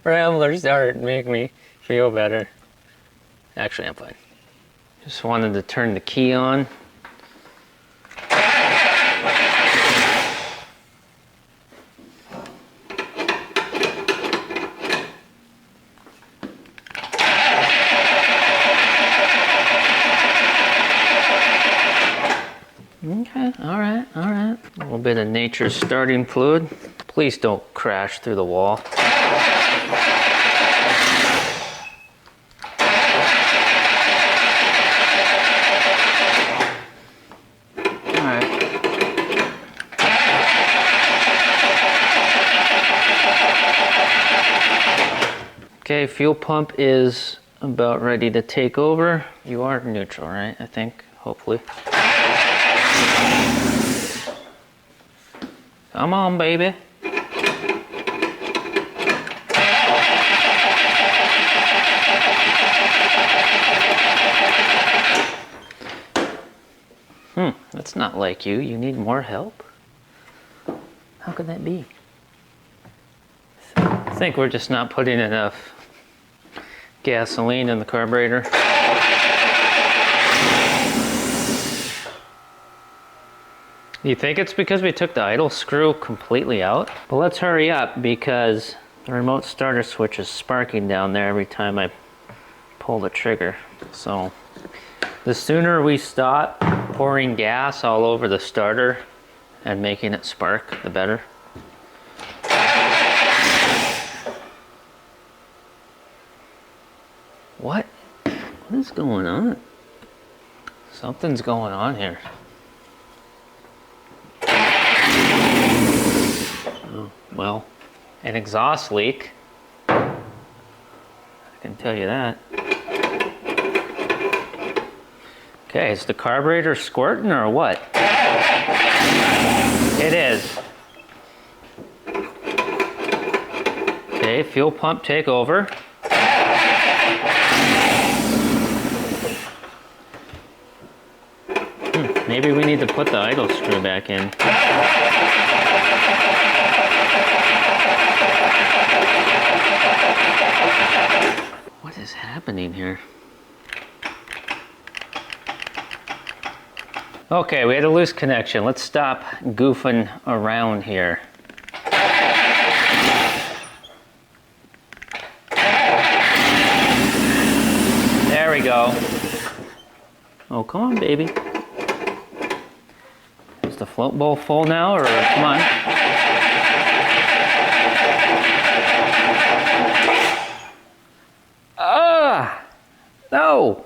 Ramblers art make me feel better. Actually, I'm fine. Just wanted to turn the key on. Okay, all right. A little bit of nature's starting fluid. Please don't crash through the wall. All right. Okay, fuel pump is about ready to take over. You are neutral, right? I think, hopefully. Come on, baby. That's not like you. You need more help? How could that be? I think we're just not putting enough gasoline in the carburetor. You think it's because we took the idle screw completely out? But let's hurry up because the remote starter switch is sparking down there every time I pull the trigger. So the sooner we stop pouring gas all over the starter and making it spark, the better. What? What is going on? Something's going on here. Oh, well, an exhaust leak. I can tell you that. Okay, is the carburetor squirting or what? It is. Okay, fuel pump take over. Maybe we need to put the idle screw back in. What is happening here? Okay, we had a loose connection. Let's stop goofing around here. There we go. Oh, come on, baby. Is the float bowl full now, or come on? No!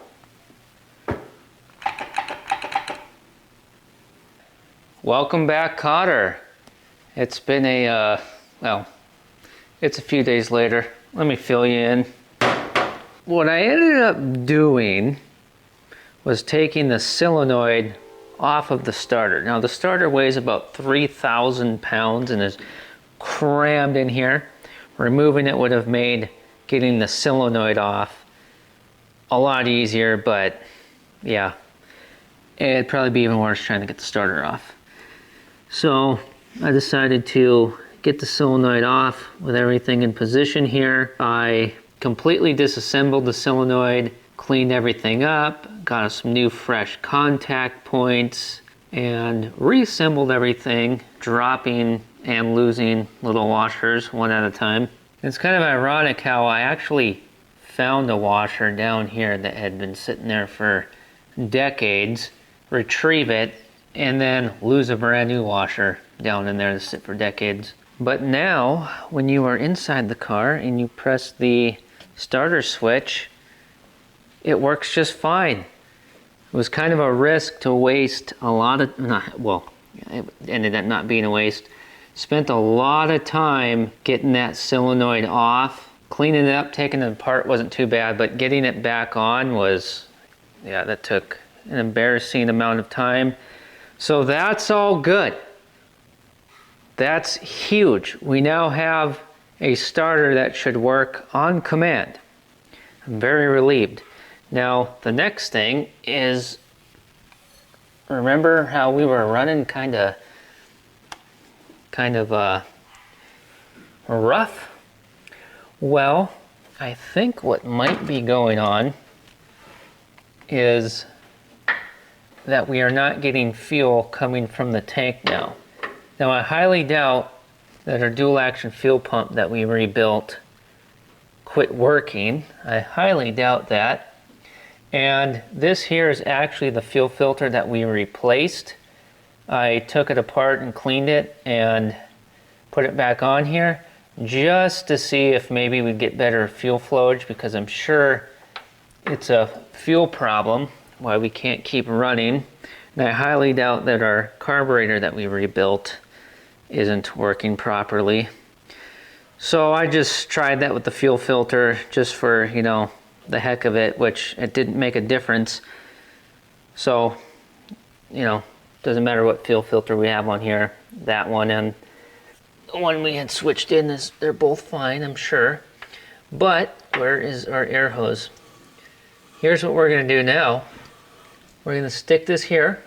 Welcome back, Cotter. It's been well, it's a few days later. Let me fill you in. What I ended up doing was taking the solenoid off of the starter. Now the starter weighs about 3,000 pounds and is crammed in here. Removing it would have made getting the solenoid off a lot easier, but yeah, it'd probably be even worse trying to get the starter off. So I decided to get the solenoid off with everything in position here. I completely disassembled the solenoid, cleaned everything up, got us some new fresh contact points, and reassembled everything, dropping and losing little washers one at a time. It's kind of ironic how I actually found a washer down here that had been sitting there for decades, retrieve it, and then lose a brand new washer down in there to sit for decades. But now, when you are inside the car and you press the starter switch, it works just fine. It was kind of a risk to waste a lot of, it ended up not being a waste. Spent a lot of time getting that solenoid off. Cleaning it up, taking it apart wasn't too bad, but getting it back on was, yeah, that took an embarrassing amount of time. So that's all good. That's huge. We now have a starter that should work on command. I'm very relieved. Now, the next thing is, remember how we were running kind of rough? Well, I think what might be going on is that we are not getting fuel coming from the tank now. Now, I highly doubt that our dual action fuel pump that we rebuilt quit working. I highly doubt that. And this here is actually the fuel filter that we replaced. I took it apart and cleaned it and put it back on here just to see if maybe we'd get better fuel flowage, because I'm sure it's a fuel problem why we can't keep running. And I highly doubt that our carburetor that we rebuilt isn't working properly. So I just tried that with the fuel filter just for, you know, the heck of it, which it didn't make a difference. So, you know, doesn't matter what fuel filter we have on here. That one and the one we had switched in, they're both fine, I'm sure. But where is our air hose? Here's what we're gonna do now. We're gonna stick this here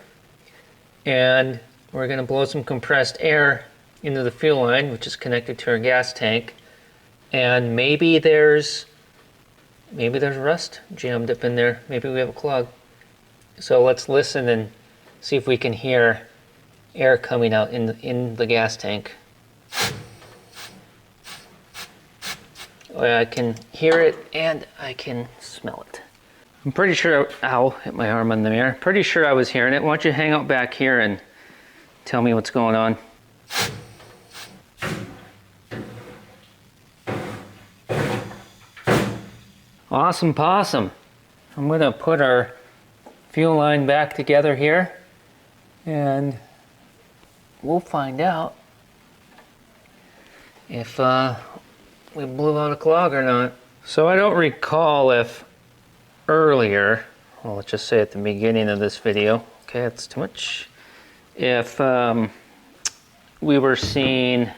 and we're gonna blow some compressed air into the fuel line, which is connected to our gas tank. And maybe there's rust jammed up in there. Maybe we have a clog. So let's listen and see if we can hear air coming out in the gas tank. I can hear it and I can smell it. I'm pretty sure, ow, hit my arm on the mirror. Pretty sure I was hearing it. Why don't you hang out back here and tell me what's going on. Awesome possum. I'm gonna put our fuel line back together here and we'll find out if we blew out a clog or not. So I don't recall if earlier, well, let's just say at the beginning of this video, okay, that's too much, if we were seeing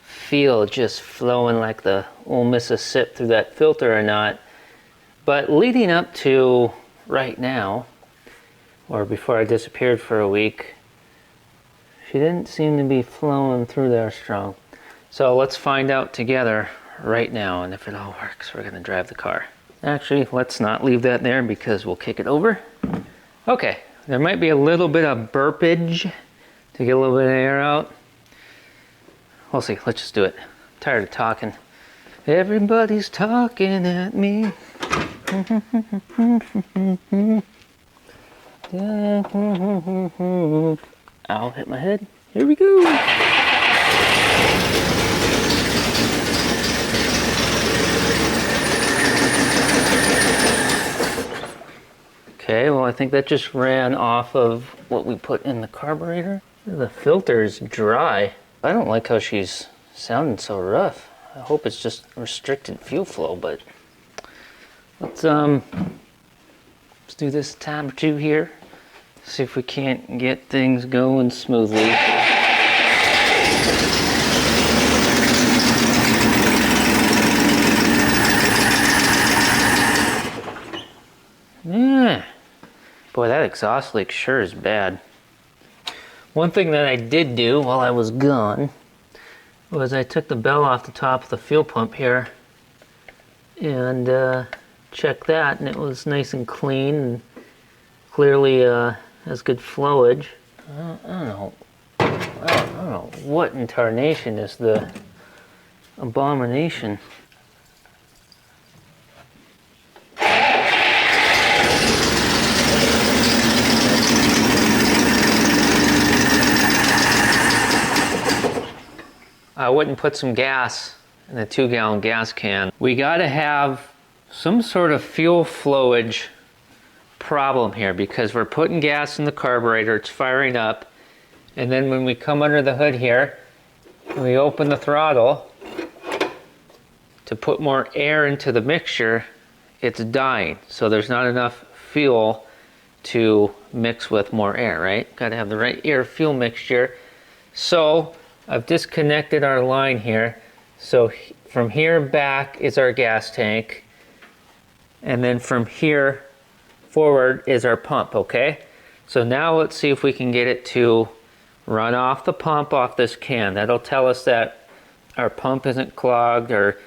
fuel just flowing like the old Mississippi through that filter or not. But leading up to right now, or before I disappeared for a week, she didn't seem to be flowing through there strong. So let's find out together right now, and if it all works, we're gonna drive the car. Actually, let's not leave that there because we'll kick it over. Okay, there might be a little bit of burpage to get a little bit of air out. We'll see, let's just do it. I'm tired of talking. Everybody's talking at me. I'll hit my head. Here we go. Okay, well, I think that just ran off of what we put in the carburetor. The filter's dry. I don't like how she's sounding so rough. I hope it's just restricted fuel flow, but let's do this time or two here. See if we can't get things going smoothly. Yeah. Boy, that exhaust leak sure is bad. One thing that I did do while I was gone was I took the bell off the top of the fuel pump here and checked that, and it was nice and clean and clearly has good flowage. I don't know. I don't know what in tarnation is the abomination. I wouldn't put some gas in a 2-gallon gas can. We gotta have some sort of fuel flowage problem here because we're putting gas in the carburetor, it's firing up, and then when we come under the hood here, we open the throttle to put more air into the mixture, it's dying. So there's not enough fuel to mix with more air, right? Gotta have the right air fuel mixture. So I've disconnected our line here. So from here back is our gas tank. And then from here forward is our pump, okay? So now let's see if we can get it to run off the pump off this can. That'll tell us that our pump isn't clogged or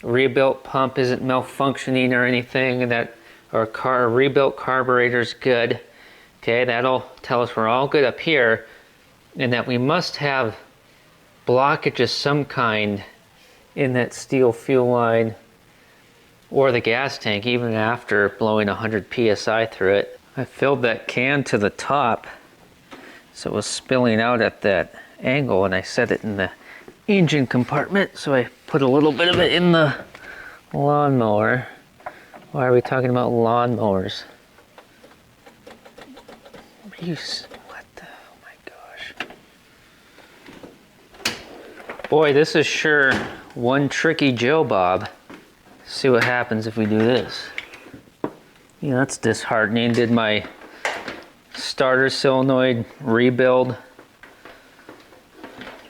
rebuilt pump isn't malfunctioning or anything, and that our rebuilt carburetor's good. Okay, that'll tell us we're all good up here, and that we must have blockage of some kind in that steel fuel line or the gas tank even after blowing 100 psi through it. I filled that can to the top so it was spilling out at that angle, and I set it in the engine compartment, so I put a little bit of it in the lawnmower. Why are we talking about lawnmowers? What the, oh my gosh. Boy, this is sure one tricky Joe Bob. See what happens if we do this. Yeah, that's disheartening. Did my starter solenoid rebuild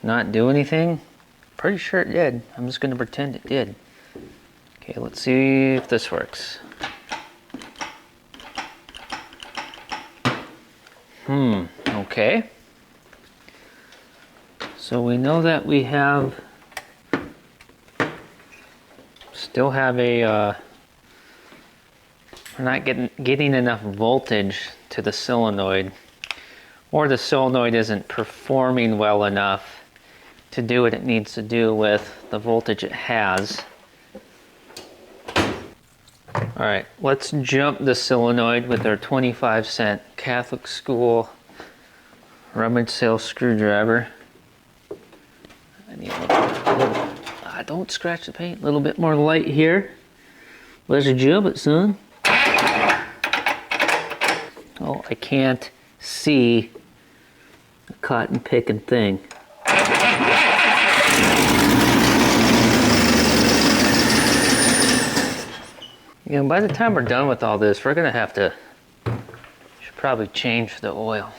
not do anything? Pretty sure it did. I'm just gonna pretend it did. Okay, let's see if this works. Okay. So we know that we still have we're not getting enough voltage to the solenoid, or the solenoid isn't performing well enough to do what it needs to do with the voltage it has. All right, let's jump the solenoid with our 25-cent Catholic school rummage sale screwdriver. I need a little don't scratch the paint, a little bit more light here. Let's jump it, son. Oh, I can't see a cotton picking thing. You know, by the time we're done with all this, we're gonna have to, should probably change the oil.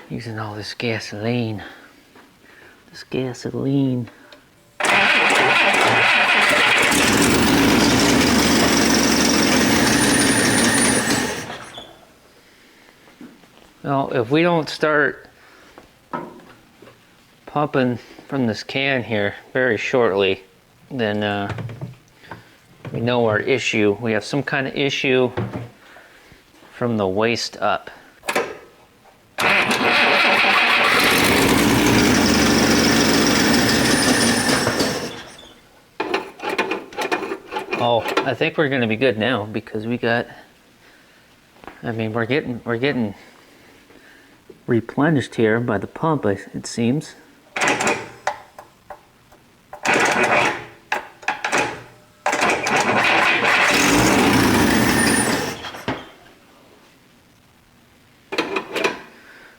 Using all this gasoline. This gasoline. Well, if we don't start pumping from this can here very shortly, then we know our issue. We have some kind of issue from the waist up. Oh, I think we're gonna be good now because we got, I mean, we're getting replenished here by the pump, it seems.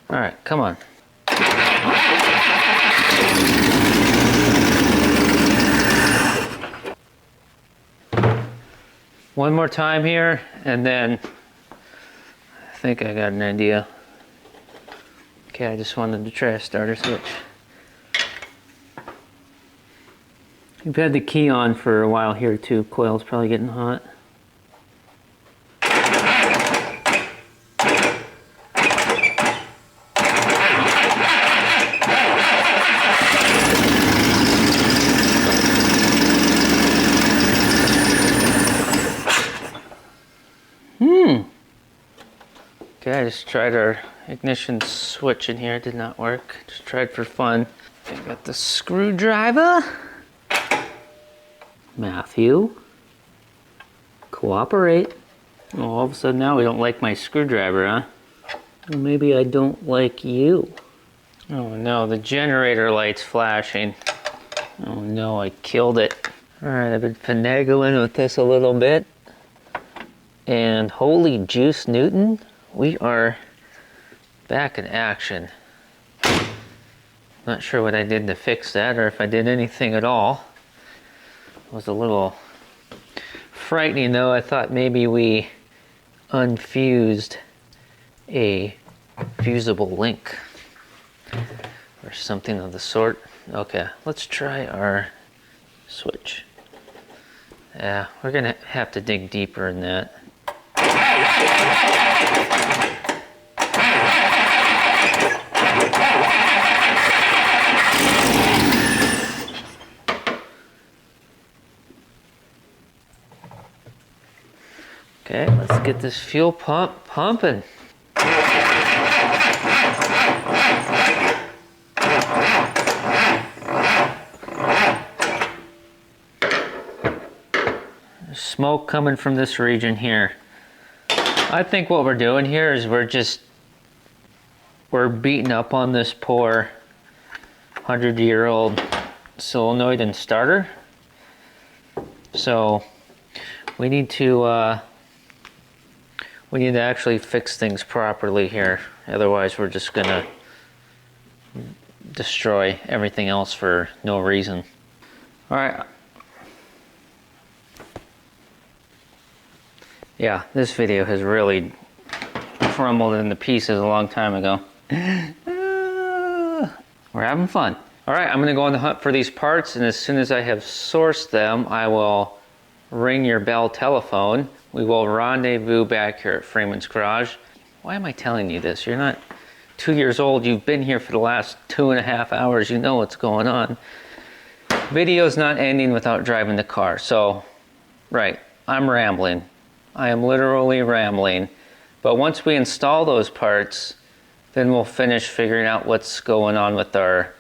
All right, come on. One more time here, and then I think I got an idea. Okay, I just wanted to try a starter switch. We've had the key on for a while here too. Coil's probably getting hot. Okay, I just tried our ignition switch in here. It did not work. Just tried for fun. Okay, got the screwdriver. Matthew, cooperate. Oh, all of a sudden now we don't like my screwdriver, huh? Well, maybe I don't like you. Oh no, the generator light's flashing. Oh no, I killed it. All right, I've been finagling with this a little bit. And holy juice Newton, we are back in action. Not sure what I did to fix that or if I did anything at all. It was a little frightening though. I thought maybe we unfused a fusible link or something of the sort. Okay, let's try our switch. Yeah, we're gonna have to dig deeper in that. Okay, let's get this fuel pump pumping. There's smoke coming from this region here. I think what we're doing here is we're beating up on this poor 100-year-old solenoid and starter. So we need to actually fix things properly here. Otherwise we're just gonna destroy everything else for no reason. All right. Yeah, this video has really crumbled into pieces a long time ago. We're having fun. All right, I'm gonna go on the hunt for these parts, and as soon as I have sourced them, I will ring your bell telephone. We will rendezvous back here at Freeman's garage. Why am I telling you this? You're not 2 years old. You've been here for the last 2.5 hours. You know what's going on. Video's not ending without driving the car. So, right, I'm rambling. I am literally rambling. But once we install those parts, then we'll finish figuring out what's going on with our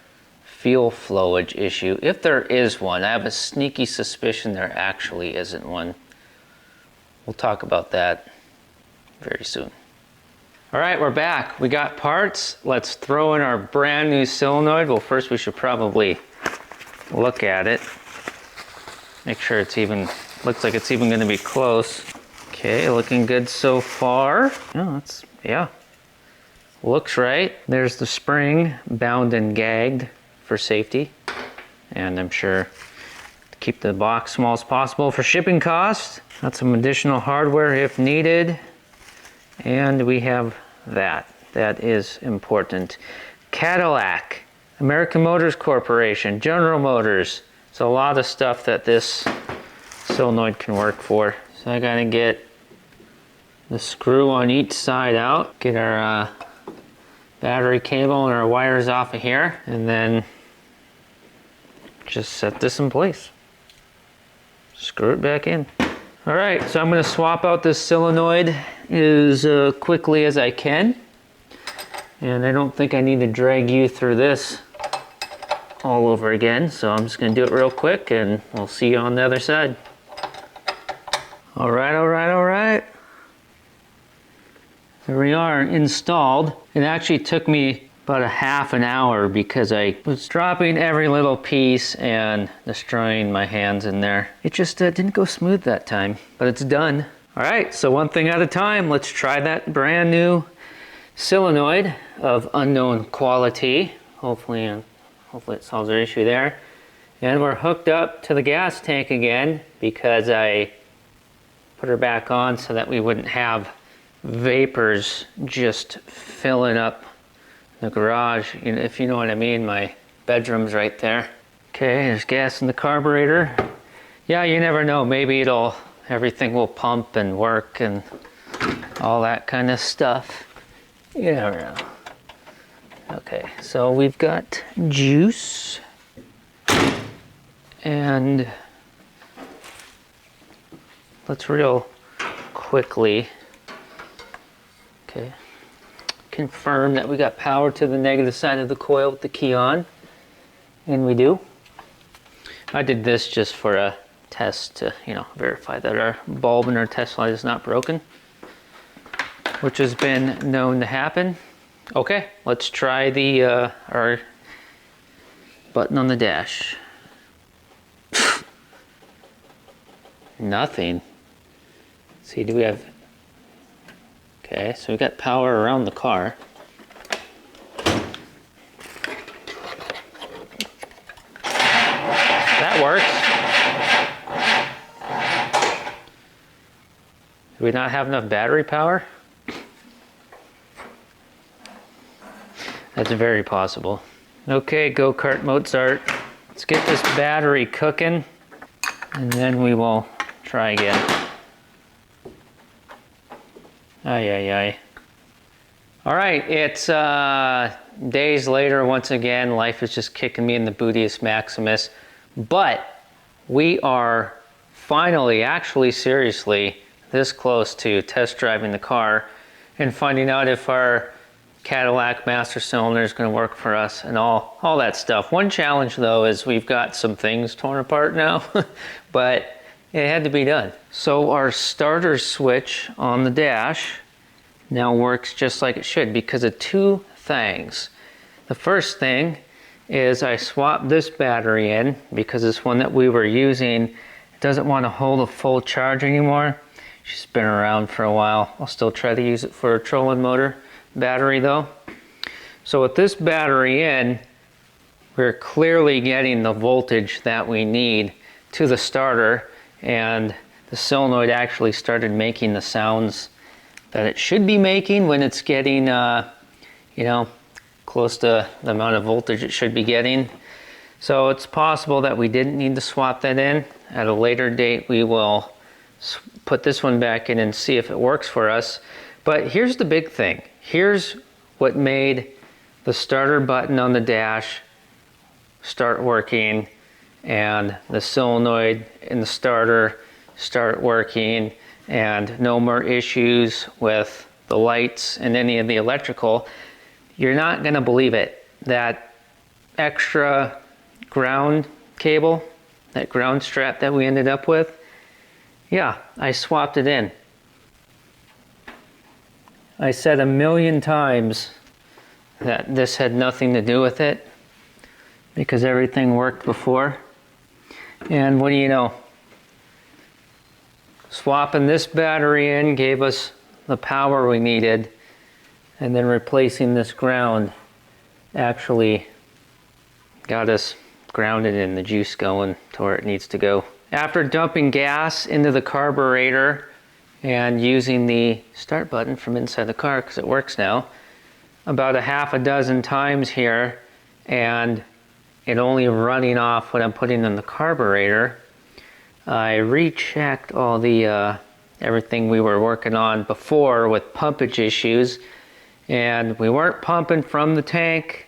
fuel flowage issue. If there is one, I have a sneaky suspicion there actually isn't one. We'll talk about that very soon. All right, we're back. We got parts. Let's throw in our brand new solenoid. Well, first we should probably look at it. Make sure it's even, looks like it's even gonna be close. Okay, looking good so far. Oh, yeah, looks right. There's the spring bound and gagged for safety. And I'm sure to keep the box small as possible for shipping costs. Got some additional hardware if needed. And we have that. That is important. Cadillac, American Motors Corporation, General Motors. It's a lot of stuff that this solenoid can work for. So I gotta get the screw on each side out, get our battery cable and our wires off of here, and then just set this in place. Screw it back in. All right, so I'm gonna swap out this solenoid as quickly as I can. And I don't think I need to drag you through this all over again, so I'm just gonna do it real quick and we'll see you on the other side. All right, all right, all right. There we are, installed. It actually took me about a half an hour because I was dropping every little piece and destroying my hands in there. It just didn't go smooth that time, but it's done. All right, so one thing at a time. Let's try that brand new solenoid of unknown quality. Hopefully it solves our issue there. And we're hooked up to the gas tank again because I put her back on so that we wouldn't have vapors just filling up the garage, if you know what I mean. My bedroom's right there. Okay, there's gas in the carburetor. Yeah, you never know, maybe everything will pump and work and all that kind of stuff. You never know. Okay, so we've got juice and let's real quickly Okay. Confirm that we got power to the negative side of the coil with the key on. And we do. I did this just for a test to, verify that our bulb in our test light is not broken, which has been known to happen. Okay, let's try the our button on the dash. Nothing. Let's see, do we have... Okay, so we got power around the car. That works. Do we not have enough battery power? That's very possible. Okay, go-kart Mozart. Let's get this battery cooking, and then we will try again. Ay, ay, ay. All right, it's days later. Once again, life is just kicking me in the bootiest maximus. But we are finally, actually seriously, this close to test driving the car and finding out if our Cadillac master cylinder is going to work for us and all that stuff. One challenge though is we've got some things torn apart now, but it had to be done. So our starter switch on the dash now works just like it should because of two things. The first thing is I swapped this battery in because this one that we were using doesn't want to hold a full charge anymore. She's been around for a while. I'll still try to use it for a trolling motor battery though. So with this battery in, we're clearly getting the voltage that we need to the starter, and the solenoid actually started making the sounds that it should be making when it's getting close to the amount of voltage it should be getting. So it's possible that we didn't need to swap that in. At a later date we will put this one back in and see if it works for us. But here's the big thing. Here's what made the starter button on the dash start working and the solenoid in the starter start working and no more issues with the lights and any of the electrical. You're not going to believe it. That extra ground cable, that ground strap that we ended up with, yeah, I swapped it in. I said a million times that this had nothing to do with it because everything worked before. And what do you know? Swapping this battery in gave us the power we needed, and then replacing this ground actually got us grounded and the juice going to where it needs to go. After dumping gas into the carburetor and using the start button from inside the car, because it works now, about a half a dozen times here, and it only running off what I'm putting in the carburetor, I rechecked all the everything we were working on before with pumpage issues, and we weren't pumping from the tank,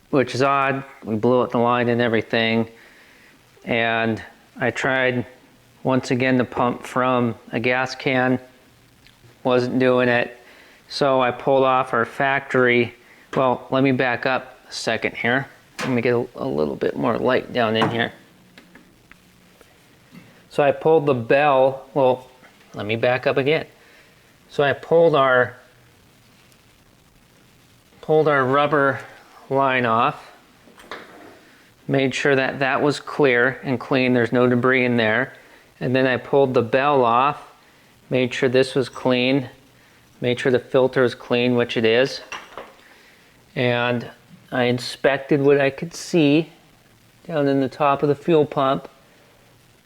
which is odd. We blew out the line and everything, and I tried once again to pump from a gas can, wasn't doing it. So I pulled off our factory. Well, let me back up a second here. Let me get a little bit more light down in here. So I pulled the bell. Well, let me back up again. So I pulled our rubber line off, made sure that that was clear and clean, there's no debris in there. And then I pulled the bell off, made sure this was clean, made sure the filter was clean, which it is. And I inspected what I could see down in the top of the fuel pump.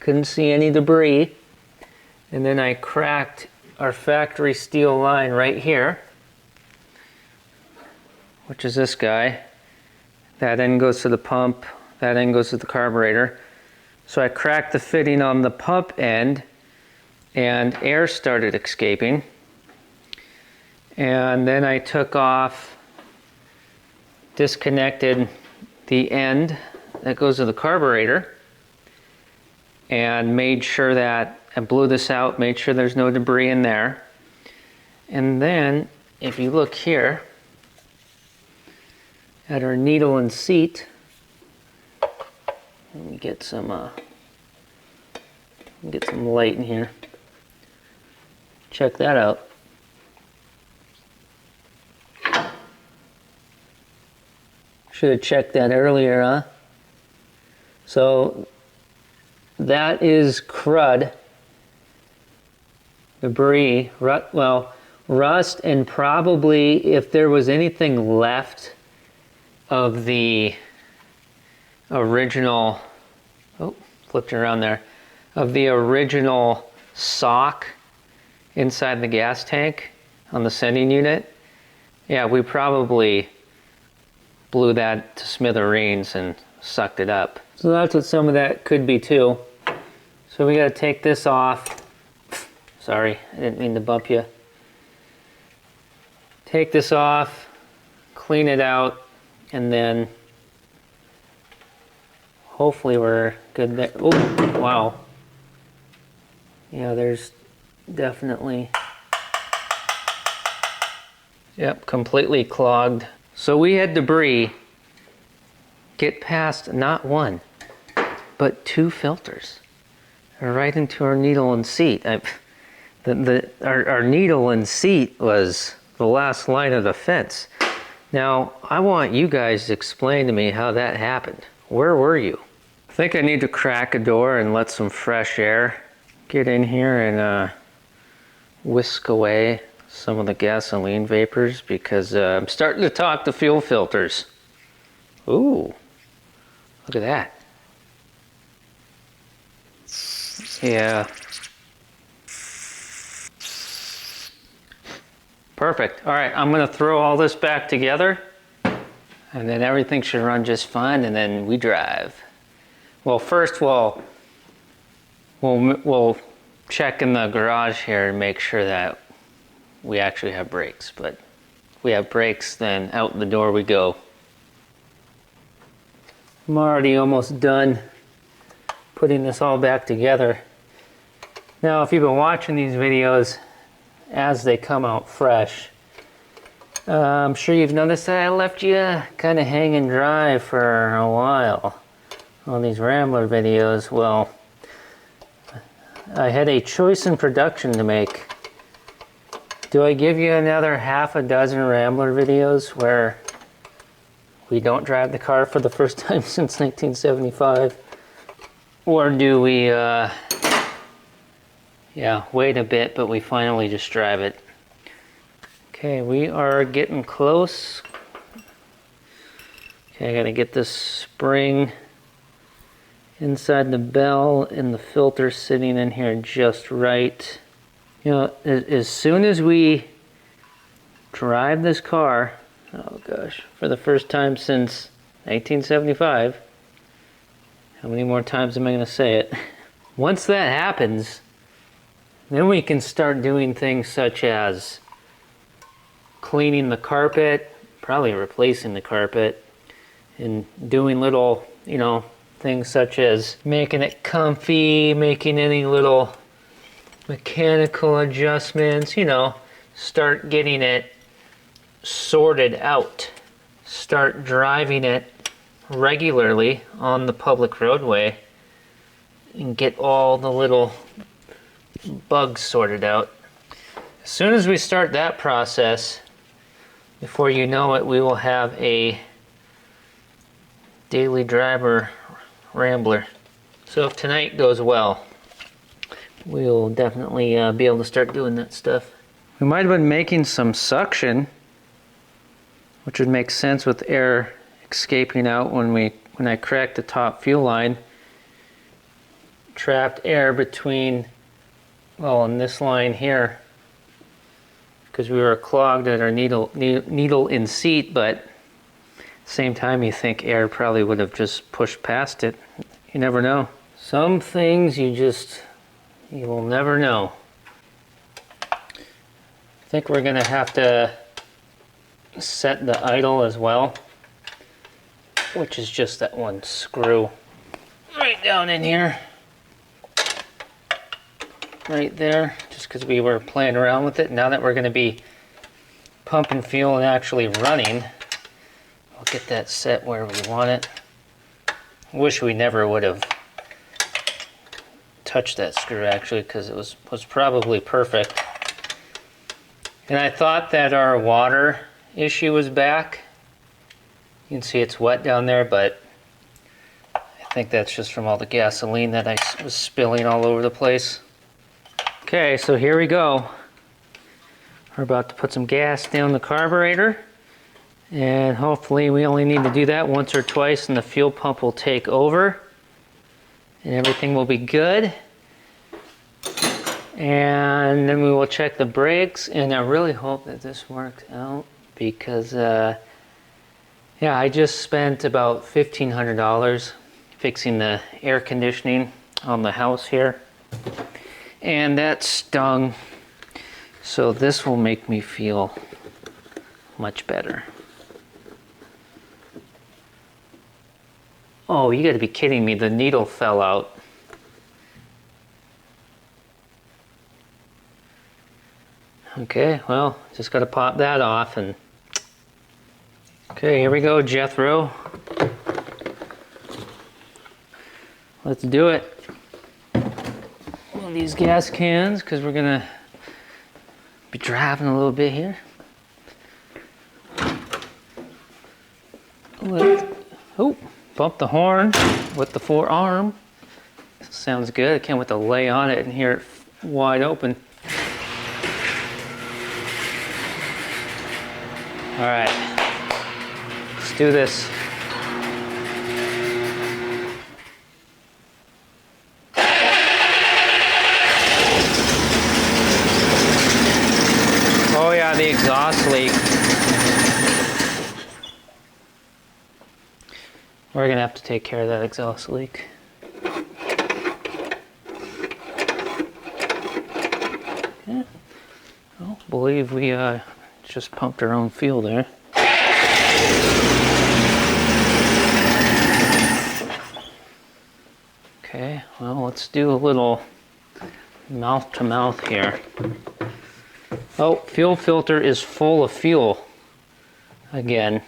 Couldn't see any debris. And then I cracked our factory steel line right here, which is this guy. That end goes to the pump, that end goes to the carburetor. So I cracked the fitting on the pump end and air started escaping. And then I took off, disconnected the end that goes to the carburetor and made sure that I blew this out, made sure there's no debris in there. And then if you look here at our needle and seat, let me get some light in here. Check that out. Should have checked that earlier, huh? So that is crud, debris, rust, and probably if there was anything left of the original, oh, flipped it around there, of the original sock inside the gas tank on the sending unit, yeah, we probably blew that to smithereens and sucked it up. So that's what some of that could be too. So we gotta take this off. Sorry, I didn't mean to bump you. Take this off, clean it out, and then hopefully we're good there. Oh, wow. Yeah, there's definitely, yep, completely clogged. So we had debris get past not one, but 2 filters right into our needle and seat. Our needle and seat was the last line of defense. Now, I want you guys to explain to me how that happened. Where were you? I think I need to crack a door and let some fresh air get in here and whisk away some of the gasoline vapors, because I'm starting to talk to fuel filters. Ooh, look at that. Yeah. Perfect. All right, I'm gonna throw all this back together and then everything should run just fine, and then we drive. Well, first we'll check in the garage here and make sure that we actually have brakes, but if we have brakes, then out the door we go. I'm already almost done putting this all back together. Now, if you've been watching these videos as they come out fresh, I'm sure you've noticed that I left you kind of hanging dry for a while on these Rambler videos. Well, I had a choice in production to make. Do I give you another half a dozen Rambler videos where we don't drive the car for the first time since 1975? Or do we, wait a bit, but we finally just drive it? Okay, we are getting close. Okay, I gotta get this spring inside the bell and the filter sitting in here just right. You know, as soon as we drive this car, oh gosh, for the first time since 1975, how many more times am I going to say it? Once that happens, then we can start doing things such as cleaning the carpet, probably replacing the carpet, and doing little, things such as making it comfy, making any little mechanical adjustments, start getting it sorted out. Start driving it regularly on the public roadway and get all the little bugs sorted out. As soon as we start that process, before you know it, we will have a daily driver Rambler. So if tonight goes well, we'll definitely be able to start doing that stuff. We might have been making some suction, which would make sense with air escaping out when I cracked the top fuel line. Trapped air between, in this line here, because we were clogged at our needle in seat, but at the same time you think air probably would have just pushed past it. You never know. Some things you will never know. I think we're gonna have to set the idle as well, which is just that one screw right down in here. Right there, just because we were playing around with it. Now that we're gonna be pump and fuel and actually running. We'll get that set where we want it. Wish we never would have touched that screw actually, because it was probably perfect. And I thought that our water issue was back. You can see it's wet down there, but I think that's just from all the gasoline that I was spilling all over the place. Okay, so here we go. We're about to put some gas down the carburetor, and hopefully we only need to do that once or twice and the fuel pump will take over and everything will be good. And then we will check the brakes, and I really hope that this works out because yeah, I just spent about $1,500 fixing the air conditioning on the house here, and that stung. So this will make me feel much better. Oh, you gotta be kidding me, the needle fell out. Okay, well, just gotta pop that off and... Okay, here we go, Jethro. Let's do it. One of these gas cans, because we're gonna be driving a little bit here. Oh, bump the horn with the forearm. Sounds good. I can't wait to lay on it and hear it wide open. All right, let's do this. Oh yeah, the exhaust leak. We're gonna have to take care of that exhaust leak. Yeah. I believe we just pumped our own fuel there. Okay, well, let's do a little mouth to mouth here. Oh, fuel filter is full of fuel. Again,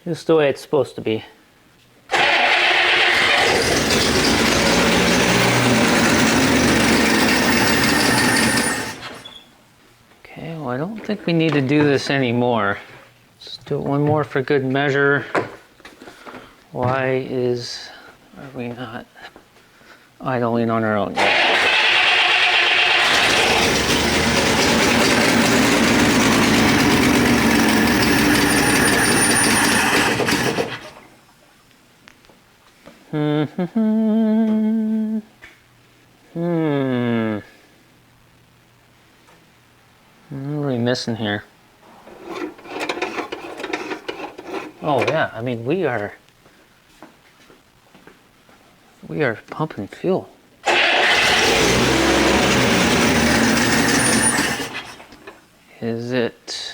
just the way it's supposed to be. Okay, well, I don't think we need to do this anymore. Let's do it one more for good measure. Why are we not idling on our own yet? What are we missing here? Oh yeah, I mean we are pumping fuel. Is it?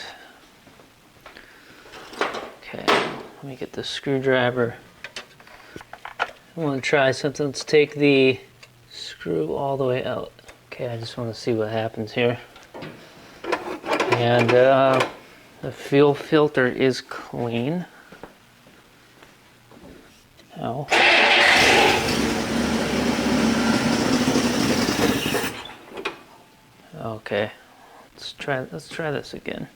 Okay, let me get the screwdriver. I want to try something. Let's take the screw all the way out. Okay, I just want to see what happens here. And the fuel filter is clean. Ow. Okay, let's try this again.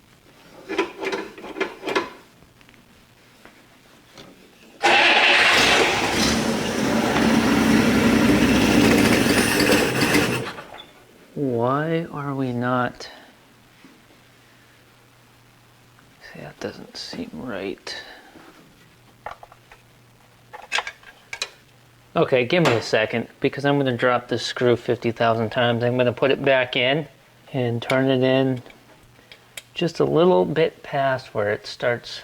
Why are we not? See, that doesn't seem right. Okay, give me a second, because I'm going to drop this screw 50,000 times. I'm going to put it back in and turn it in just a little bit past where it starts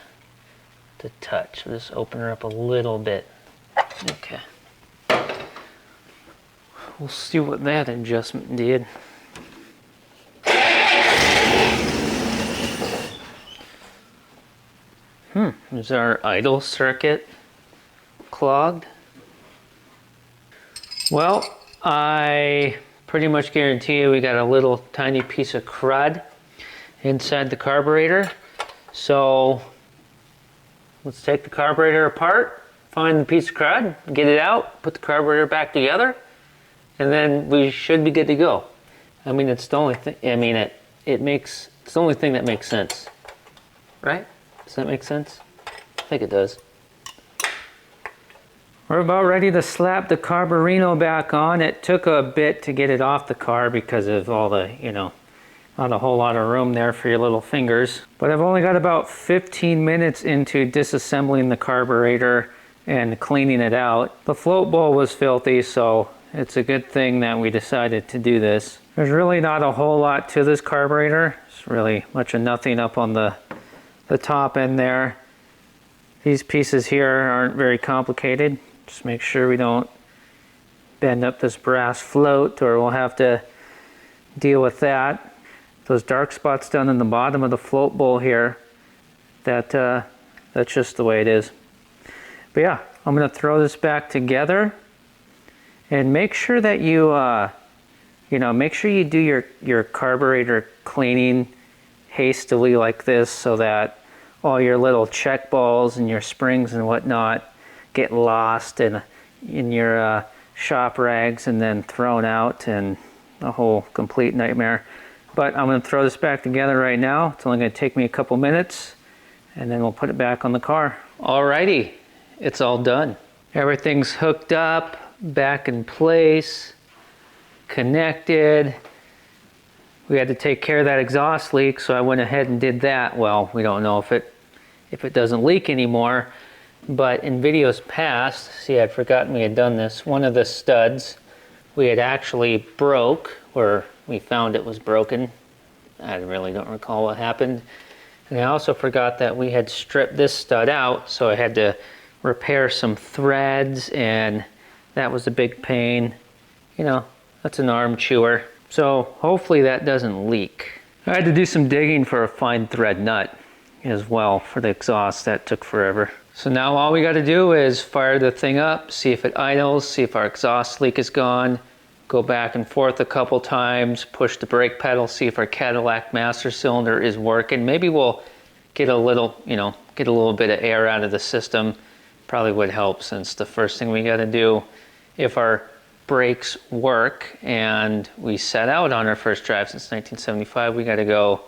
to touch. Just open her up a little bit. Okay. We'll see what that adjustment did. Is our idle circuit clogged? Well, I pretty much guarantee you we got a little tiny piece of crud inside the carburetor. So let's take the carburetor apart, find the piece of crud, get it out, put the carburetor back together, and then we should be good to go. I mean, it's the only thing, it's the only thing that makes sense, right? Does that make sense? I think it does. We're about ready to slap the carburetor back on. It took a bit to get it off the car because of all the, not a whole lot of room there for your little fingers. But I've only got about 15 minutes into disassembling the carburetor and cleaning it out. The float bowl was filthy, so it's a good thing that we decided to do this. There's really not a whole lot to this carburetor. It's really much of nothing up on the top end there. These pieces here aren't very complicated. Just make sure we don't bend up this brass float or we'll have to deal with that. Those dark spots down in the bottom of the float bowl here, that's just the way it is. But yeah, I'm gonna throw this back together and make sure that you, make sure you do your carburetor cleaning hastily like this so that all your little check balls and your springs and whatnot get lost in your shop rags and then thrown out, and a whole complete nightmare. But I'm going to throw this back together right now. It's only going to take me a couple minutes and then we'll put it back on the car. Alrighty, it's all done. Everything's hooked up, back in place, connected. We had to take care of that exhaust leak, so I went ahead and did that. Well, we don't know if it doesn't leak anymore. But in videos past, see, I'd forgotten we had done this. One of the studs we had actually broke, or we found it was broken. I really don't recall what happened. And I also forgot that we had stripped this stud out, so I had to repair some threads, and that was a big pain. That's an arm chewer. So hopefully that doesn't leak. I had to do some digging for a fine thread nut as well for the exhaust. That took forever. So now all we got to do is fire the thing up, see if it idles, see if our exhaust leak is gone, go back and forth a couple times, push the brake pedal, see if our Cadillac master cylinder is working. Maybe we'll get a little, get a little bit of air out of the system. Probably would help, since the first thing we got to do, if our brakes work and we set out on our first drive since 1975, we got to go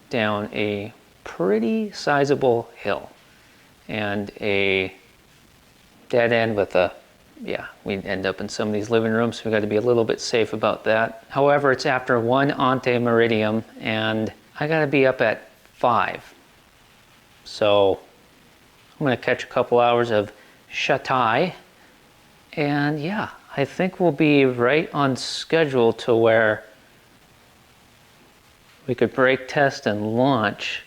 down a pretty sizable hill and a dead end with we'd end up in some of these living rooms, so we got to be a little bit safe about that. However, it's after 1 ante meridium and I got to be up at 5. So I'm going to catch a couple hours of shut-eye, and yeah, I think we'll be right on schedule to where we could brake test and launch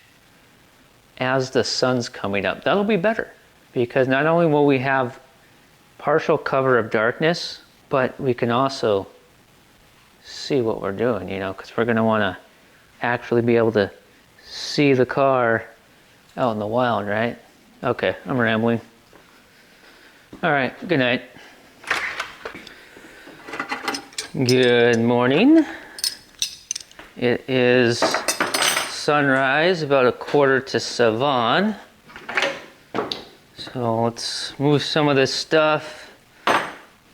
as the sun's coming up. That'll be better, because not only will we have partial cover of darkness, but we can also see what we're doing, because we're going to want to actually be able to see the car out in the wild, right? Okay, I'm rambling. All right, good night. Good morning. It is sunrise, about 6:45. So let's move some of this stuff,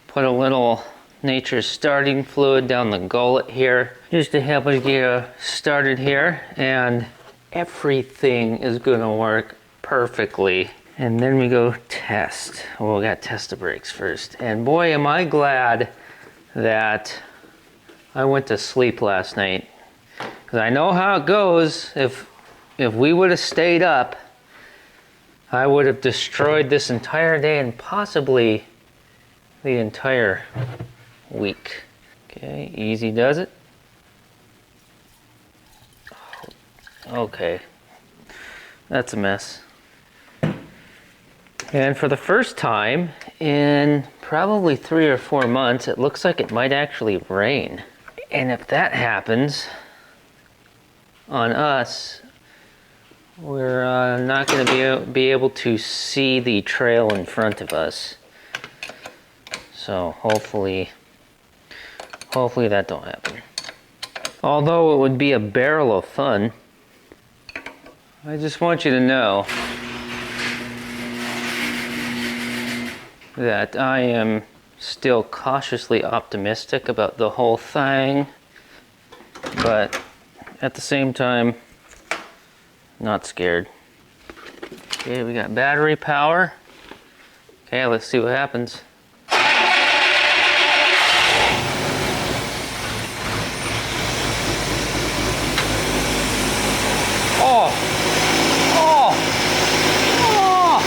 put a little nature's starting fluid down the gullet here, just to help us get started here, and everything is gonna work perfectly. And then we go test. Well, we gotta test the brakes first. And boy, am I glad that I went to sleep last night, because I know how it goes. If we would have stayed up, I would have destroyed this entire day and possibly the entire week. Okay, easy does it. Okay, that's a mess. And for the first time in probably 3 or 4 months, it looks like it might actually rain. And if that happens on us, we're not going to be able to see the trail in front of us. So hopefully that don't happen. Although it would be a barrel of fun. I just want you to know that I am still cautiously optimistic about the whole thing, but at the same time, not scared. Okay, we got battery power. Okay, let's see what happens. Oh! Oh! Oh!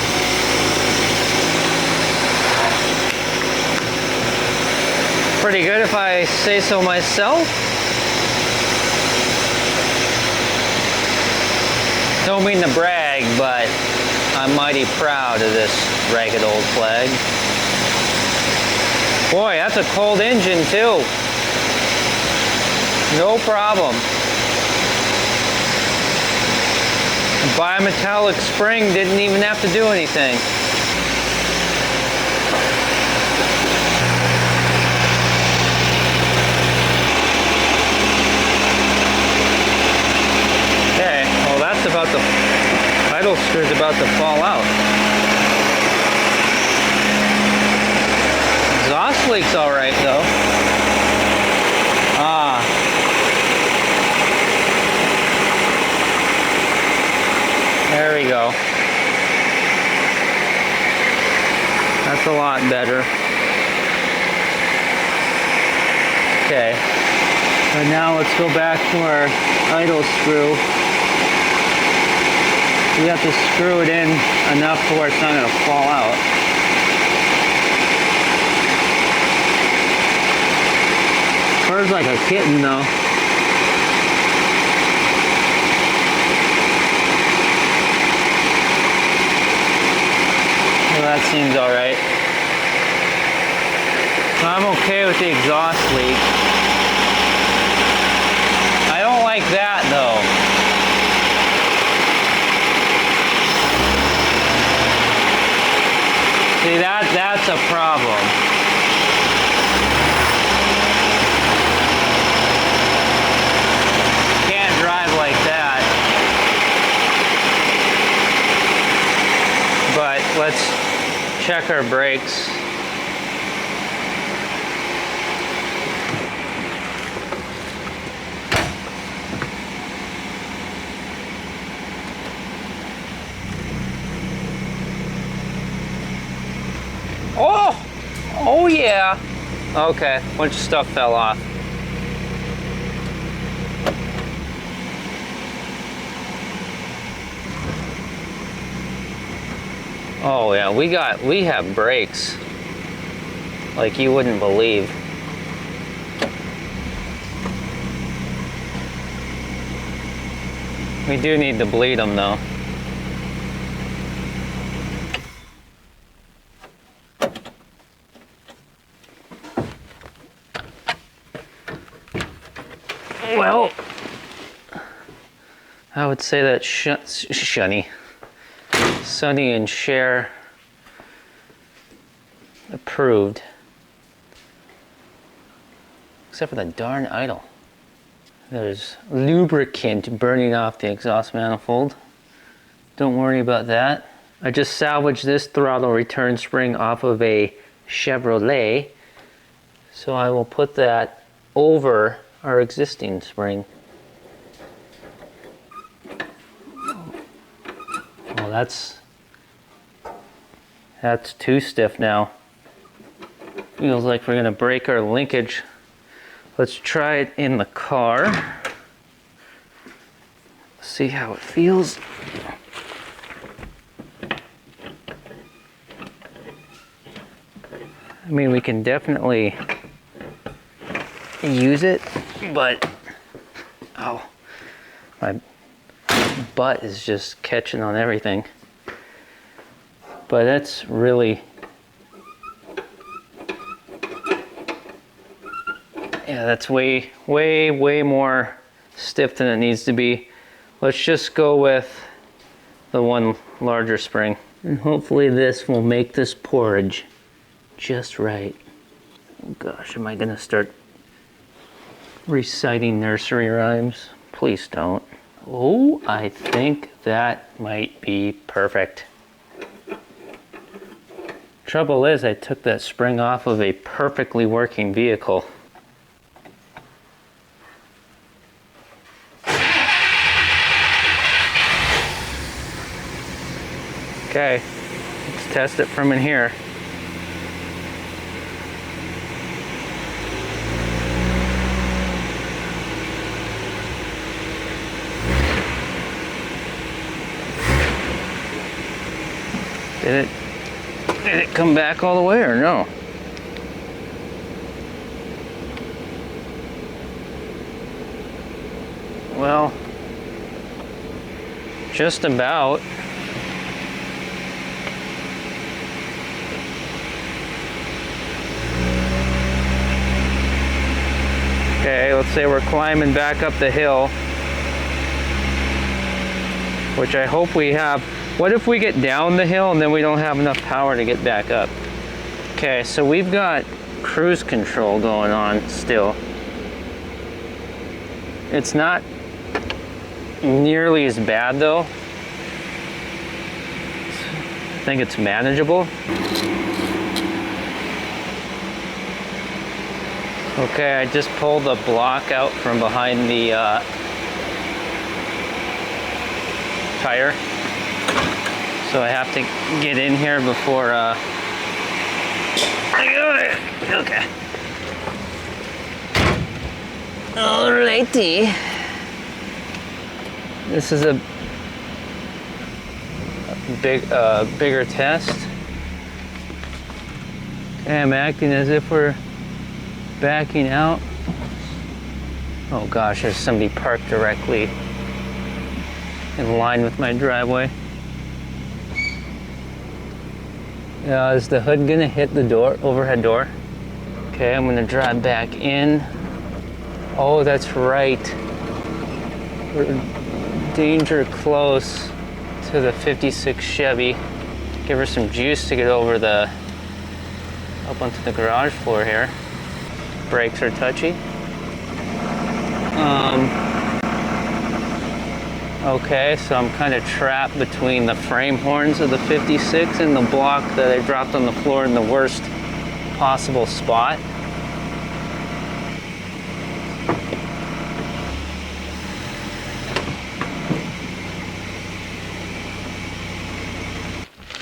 Pretty good if I say so myself. Don't mean to brag, but I'm mighty proud of this ragged old flag. Boy, that's a cold engine too. No problem. The bimetallic spring didn't even have to do anything. Okay, well that's about the idle screw's about to fall out. Exhaust leak's all right though. Ah. There we go. That's a lot better. Okay. And now let's go back to our idle screw. We have to screw it in enough to where it's not going to fall out. Purrs like a kitten though. Well, that seems alright. So I'm okay with the exhaust leak. I don't like that though. See, that's a problem. Can't drive like that. But let's check our brakes. Oh! Oh yeah! Okay, a bunch of stuff fell off. Oh yeah, we have brakes like you wouldn't believe. We do need to bleed them though. Well, I would say that Sonny and Cher approved. Except for the darn idle. There's lubricant burning off the exhaust manifold. Don't worry about that. I just salvaged this throttle return spring off of a Chevrolet. So I will put that over our existing spring. Well, that's too stiff now. Feels like we're gonna break our linkage. Let's try it in the car. See how it feels. I mean, we can definitely use it, but oh, my butt is just catching on everything. But that's really, yeah, that's way more stiff than it needs to be. Let's just go with the one larger spring, and hopefully this will make this porridge just right. Oh gosh, am I gonna start reciting nursery rhymes? Please don't. Oh, I think that might be perfect. Trouble is, I took that spring off of a perfectly working vehicle. Okay, let's test it from in here. Did it come back all the way or no? Well, just about. Okay, let's say we're climbing back up the hill, which I hope we have. What if we get down the hill and then we don't have enough power to get back up? Okay, so we've got cruise control going on still. It's not nearly as bad though. I think it's manageable. Okay, I just pulled the block out from behind the tire. So I have to get in here before I go there. Okay. Alrighty. This is a bigger test. Okay, I'm acting as if we're backing out. Oh gosh, there's somebody parked directly in line with my driveway. Is the hood gonna hit the door, overhead door? Okay, I'm gonna drive back in. Oh, that's right. We're danger close to the 56 Chevy. Give her some juice to get over up onto the garage floor here. Brakes are touchy. Okay, so I'm kind of trapped between the frame horns of the 56 and the block that I dropped on the floor in the worst possible spot.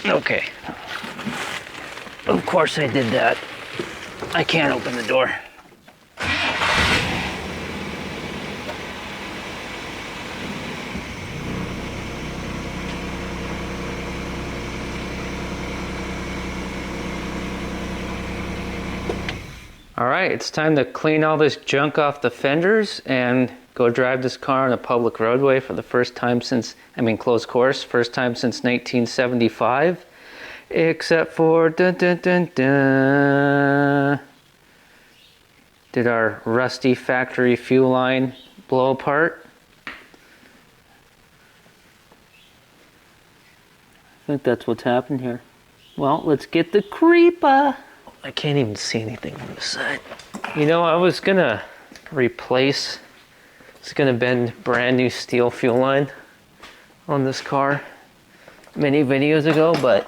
Okay. Of course I did that. I can't open the door. All right, it's time to clean all this junk off the fenders and go drive this car on a public roadway for the first time since, closed course, first time since 1975. Except for, dun, dun, dun, dun. Did our rusty factory fuel line blow apart? I think that's what's happened here. Well, let's get the creeper. I can't even see anything from the side. You know, I was gonna bend brand new steel fuel line on this car many videos ago, but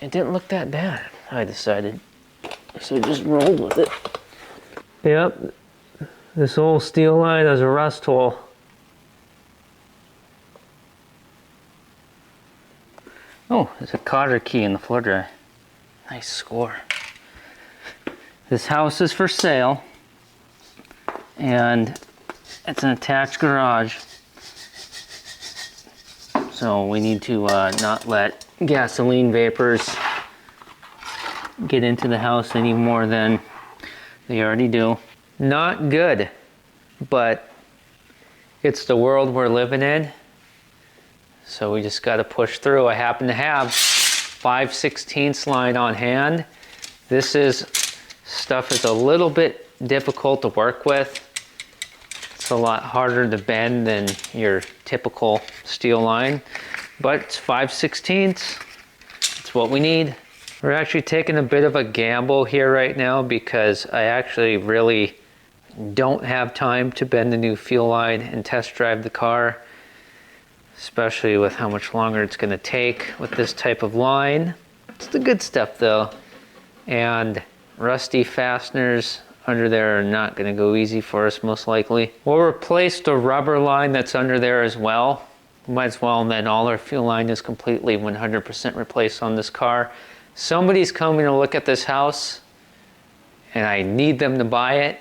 it didn't look that bad, I decided. So I just rolled with it. Yep, this old steel line has a rust hole. Oh, there's a cotter key in the floor drive. Nice score. This house is for sale, and it's an attached garage. So we need to not let gasoline vapors get into the house any more than they already do. Not good, but it's the world we're living in. So we just got to push through. I happen to have 5/16 line on hand. This stuff is a little bit difficult to work with. It's a lot harder to bend than your typical steel line, but it's 5/16. It's what we need. We're actually taking a bit of a gamble here right now because I actually really don't have time to bend the new fuel line and test drive the car, especially with how much longer it's going to take with this type of line. It's the good stuff though. And rusty fasteners under there are not going to go easy for us most likely. We'll replace the rubber line that's under there as well. Might as well, and then all our fuel line is completely 100% replaced on this car. Somebody's coming to look at this house and I need them to buy it.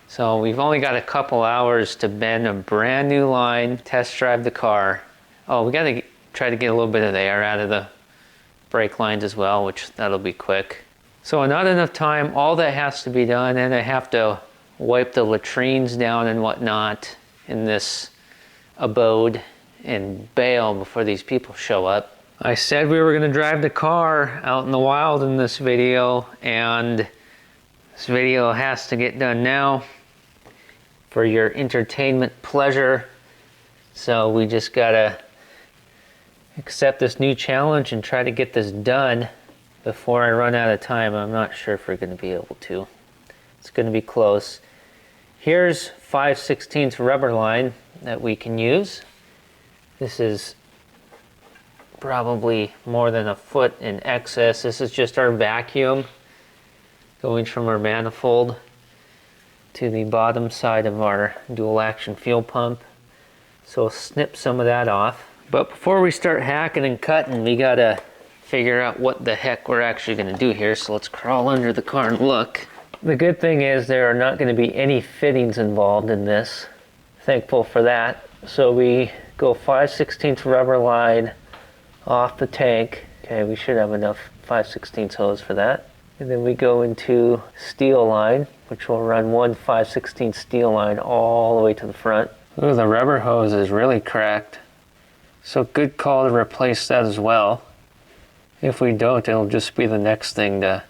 So we've only got a couple hours to bend a brand new line, test drive the car. Oh, we got to try to get a little bit of the air out of the brake lines as well, which that'll be quick. So not enough time, all that has to be done, and I have to wipe the latrines down and whatnot in this abode and bail before these people show up. I said we were going to drive the car out in the wild in this video, and this video has to get done now for your entertainment pleasure. So we just gotta accept this new challenge and try to get this done before I run out of time. I'm not sure if we're going to be able to. It's going to be close. Here's 5/16 rubber line that we can use. This is probably more than a foot in excess. This is just our vacuum going from our manifold to the bottom side of our dual action fuel pump. So we'll snip some of that off. But before we start hacking and cutting, we gotta figure out what the heck we're actually gonna do here. So let's crawl under the car and look. The good thing is there are not gonna be any fittings involved in this. Thankful for that. So we go 5/16 rubber line off the tank. Okay, we should have enough 5/16 hose for that. And then we go into steel line, which will run one 5/16 steel line all the way to the front. Ooh, the rubber hose is really cracked. So good call to replace that as well. If we don't, it'll just be the next thing to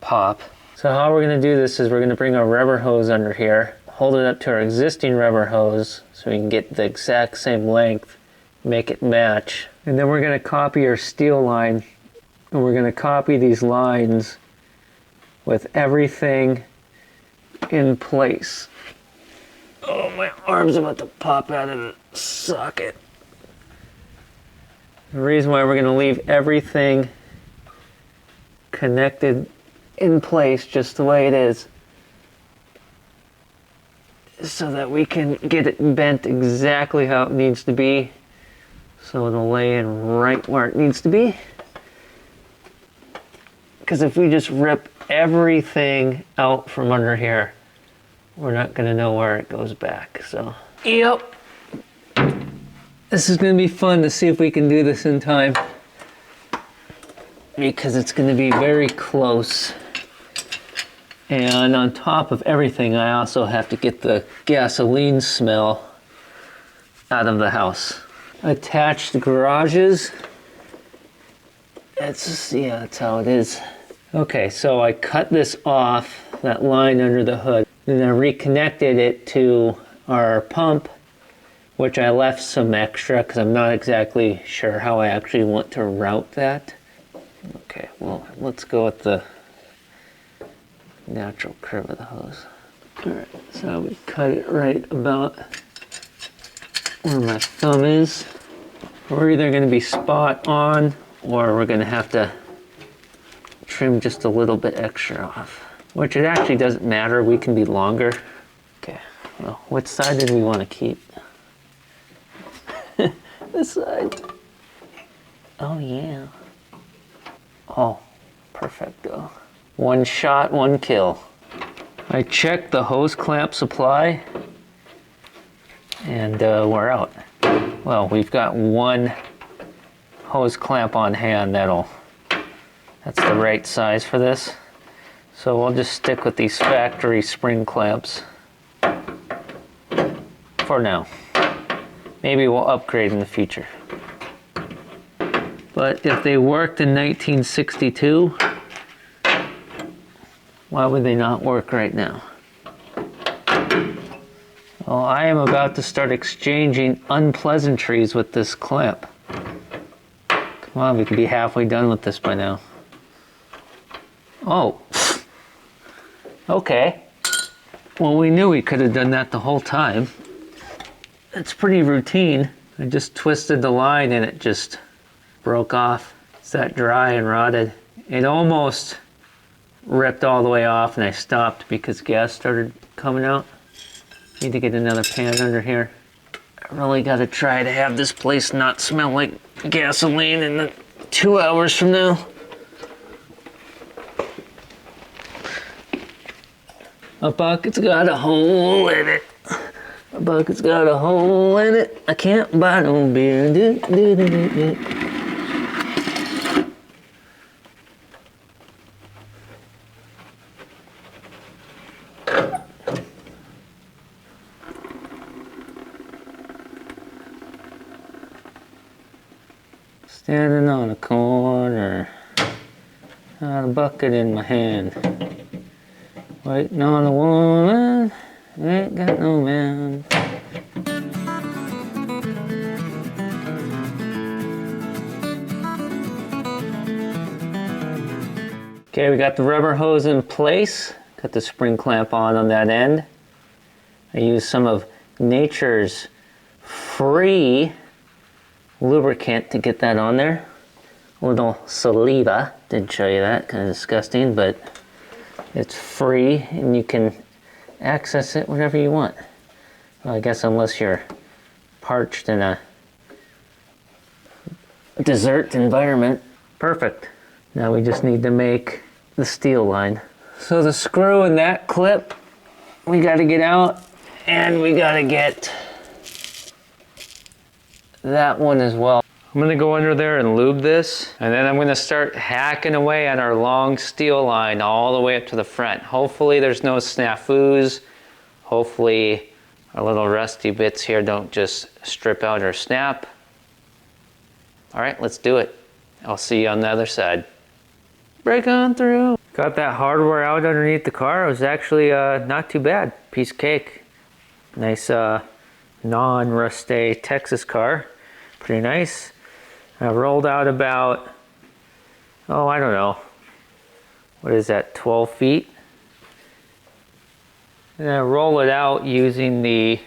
pop. So how we're gonna do this is we're gonna bring our rubber hose under here, hold it up to our existing rubber hose so we can get the exact same length, make it match. And then we're gonna copy our steel line, and we're gonna copy these lines with everything in place. Oh, my arm's about to pop out of the socket. The reason why we're going to leave everything connected in place just the way it is so that we can get it bent exactly how it needs to be, so it'll lay in right where it needs to be. Because if we just rip everything out from under here, we're not going to know where it goes back. So, yep. This is going to be fun to see if we can do this in time, because it's going to be very close. And on top of everything, I also have to get the gasoline smell out of the house. Attached garages. That's how it is. Okay, so I cut this off, that line under the hood, and I reconnected it to our pump, which I left some extra because I'm not exactly sure how I actually want to route that. Okay, well, let's go with the natural curve of the hose. Alright, so we cut it right about where my thumb is. We're either going to be spot on, or we're going to have to trim just a little bit extra off. Which it actually doesn't matter, we can be longer. Okay, well, which side did we want to keep? This side. Oh yeah. Oh, perfecto. One shot, one kill. I checked the hose clamp supply, and we're out. Well, we've got one hose clamp on hand that's the right size for this. So we'll just stick with these factory spring clamps for now. Maybe we'll upgrade in the future. But if they worked in 1962, why would they not work right now? Well, I am about to start exchanging unpleasantries with this clamp. Come on, we could be halfway done with this by now. Oh. Okay. Well, we knew we could have done that the whole time. It's pretty routine. I just twisted the line and it just broke off. It's that dry and rotted. It almost ripped all the way off and I stopped because gas started coming out. Need to get another pan under here. I really got to try to have this place not smell like gasoline in the 2 hours from now. A bucket's got a hole in it. A bucket's got a hole in it. I can't buy no beer. Do, do, do, do, do. Standing on a corner, got a bucket in my hand, waiting on a woman, ain't got no man. Okay, we got the rubber hose in place, got the spring clamp on that end. I used some of Nature's free lubricant to get that on there. A little saliva, did show you that, kind of disgusting, but it's free and you can access it whenever you want. Well, I guess unless you're parched in a desert environment. Perfect. Now we just need to make the steel line. So the screw in that clip, we got to get out, and we got to get that one as well. I'm gonna go under there and lube this, and then I'm gonna start hacking away on our long steel line all the way up to the front. Hopefully there's no snafus. Hopefully our little rusty bits here don't just strip out or snap. All right, let's do it. I'll see you on the other side. Break on through. Got that hardware out underneath the car. It was actually not too bad. Piece of cake. Nice non-Rust Texas car. Pretty nice. I rolled out about, oh, I don't know. What is that, 12 feet? And I roll it out using the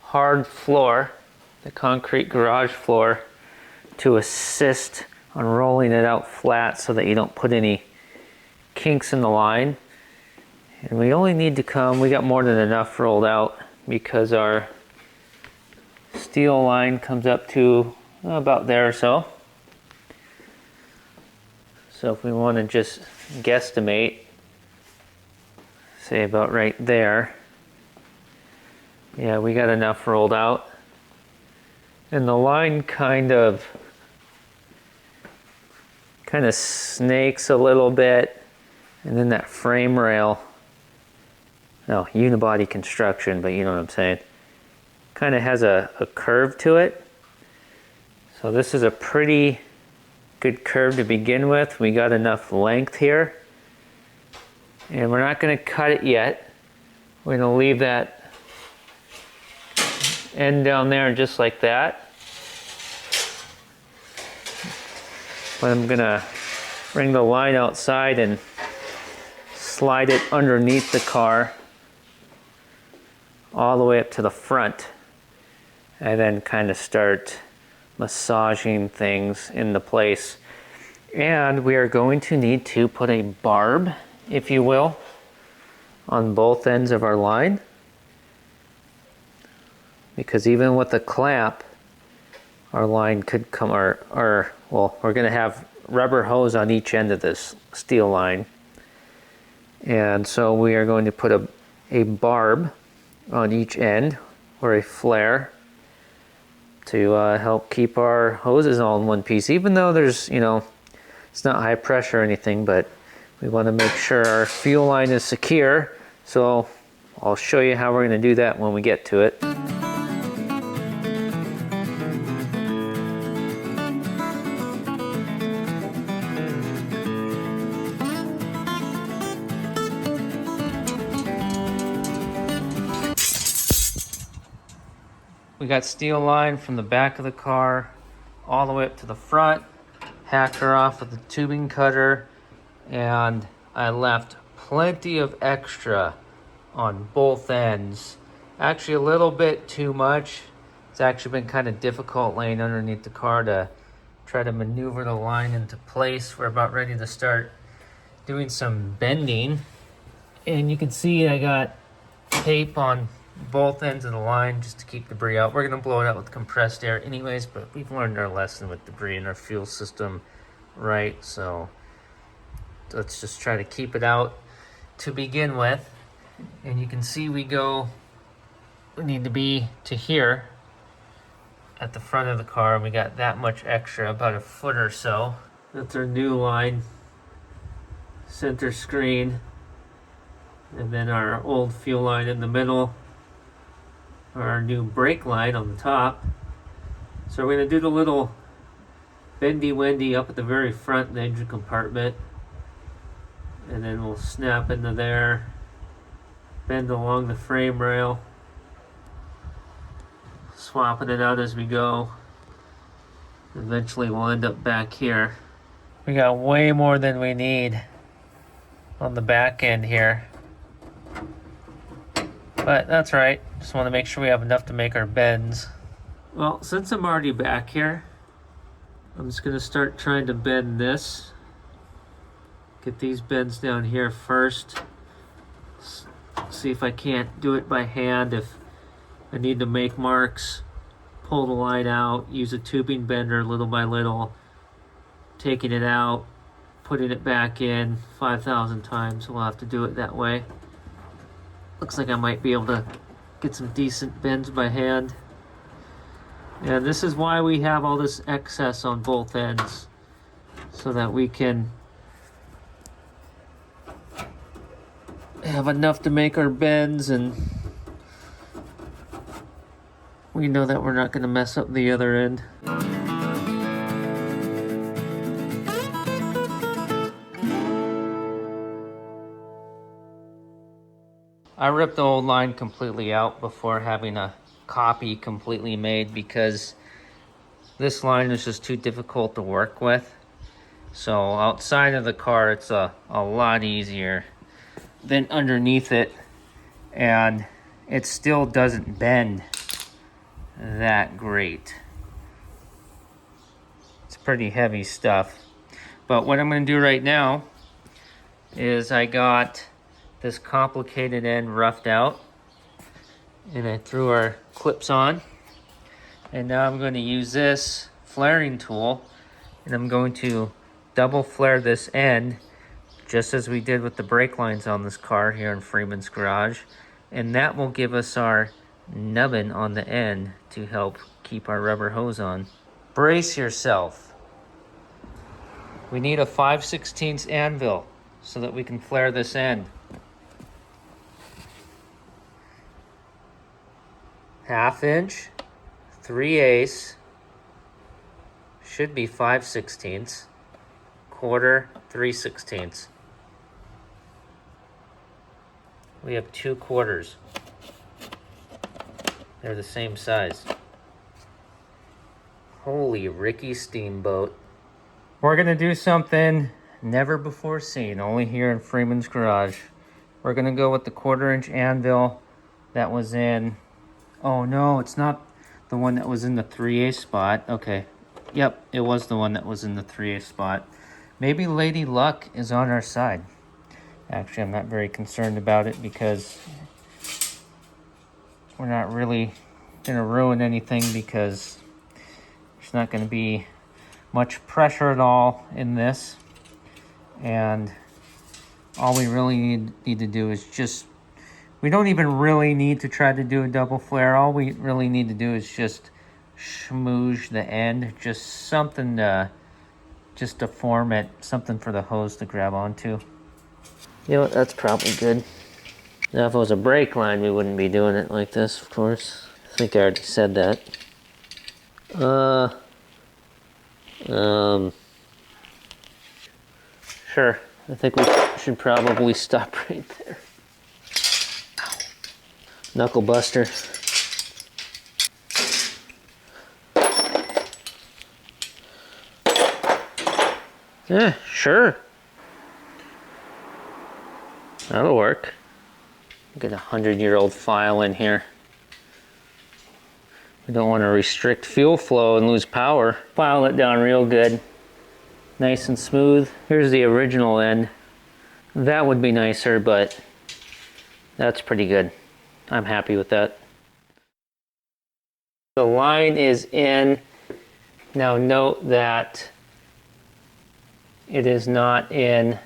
hard floor, the concrete garage floor, to assist on rolling it out flat so that you don't put any kinks in the line. And we only need to come, we got more than enough rolled out because our steel line comes up to about there or so. So if we want to just guesstimate, say about right there, yeah, we got enough rolled out. And the line kind of snakes a little bit, and then that frame rail, no, unibody construction, but you know what I'm saying, kind of has a curve to it. So this is a pretty good curve to begin with. We got enough length here, and we're not going to cut it yet. We're going to leave that end down there just like that. But I'm going to bring the line outside and slide it underneath the car all the way up to the front, and then kind of start massaging things into place. And we are going to need to put a barb, if you will, on both ends of our line, because even with the clamp, our line could come, well, we're going to have rubber hose on each end of this steel line, and so we are going to put a barb on each end, or a flare, to help keep our hoses all in one piece. Even though there's, you know, it's not high pressure or anything, but we want to make sure our fuel line is secure. So I'll show you how we're going to do that when we get to it. We got steel line from the back of the car all the way up to the front, hacked her off with the tubing cutter, and I left plenty of extra on both ends. Actually a little bit too much. It's actually been kind of difficult laying underneath the car to try to maneuver the line into place. We're about ready to start doing some bending. And you can see I got tape on both ends of the line just to keep debris out. We're gonna blow it out with compressed air anyways, but we've learned our lesson with debris in our fuel system, right? So let's just try to keep it out to begin with. And you can see we need to be to here at the front of the car. We got that much extra, about a foot or so. That's our new line, center screen, and then our old fuel line in the middle, our new brake line on the top. So we're going to do the little bendy wendy up at the very front in the engine compartment, and then we'll snap into there, bend along the frame rail, swapping it out as we go. Eventually we'll end up back here. We got way more than we need on the back end here, but that's right. Just want to make sure we have enough to make our bends. Well, since I'm already back here, I'm just going to start trying to bend this. Get these bends down here first. See if I can't do it by hand. If I need to make marks, pull the line out, use a tubing bender little by little, taking it out, putting it back in 5,000 times. We'll have to do it that way. Looks like I might be able to get some decent bends by hand. And this is why we have all this excess on both ends, so that we can have enough to make our bends, and we know that we're not going to mess up the other end. I ripped the old line completely out before having a copy completely made, because this line is just too difficult to work with. So outside of the car, it's a lot easier than underneath it, and it still doesn't bend that great. It's pretty heavy stuff. But what I'm going to do right now is I got this complicated end roughed out, and I threw our clips on, and now I'm going to use this flaring tool, and I'm going to double flare this end just as we did with the brake lines on this car here in Freeman's garage, and that will give us our nubbin on the end to help keep our rubber hose on. Brace yourself. We need a 5/16 anvil so that we can flare this end. 1/2 inch, 3/8, should be 5/16, 1/4, 3/16. We have 2/4. They're the same size. Holy Ricky Steamboat. We're gonna do something never before seen, only here in Freeman's garage. We're gonna go with the 1/4 inch anvil that was in, oh no, it's not the one that was in the 3/8 spot. Okay, yep, it was the one that was in the 3/8 spot. Maybe Lady Luck is on our side. Actually, I'm not very concerned about it because we're not really gonna ruin anything, because there's not gonna be much pressure at all in this. And all we really need to do is just, we don't even really need to try to do a double flare. All we really need to do is just schmooze the end, just something to, just to form it, something for the hose to grab onto. You know what, that's probably good. Now if it was a brake line, we wouldn't be doing it like this, of course. I think I already said that. Sure, I think we should probably stop right there. Ow. Knuckle buster. Yeah, sure. That'll work. Get a 100-year-old file in here. We don't want to restrict fuel flow and lose power. File it down real good. Nice and smooth. Here's the original end. That would be nicer, but that's pretty good. I'm happy with that. The line is in. Now note that it is not in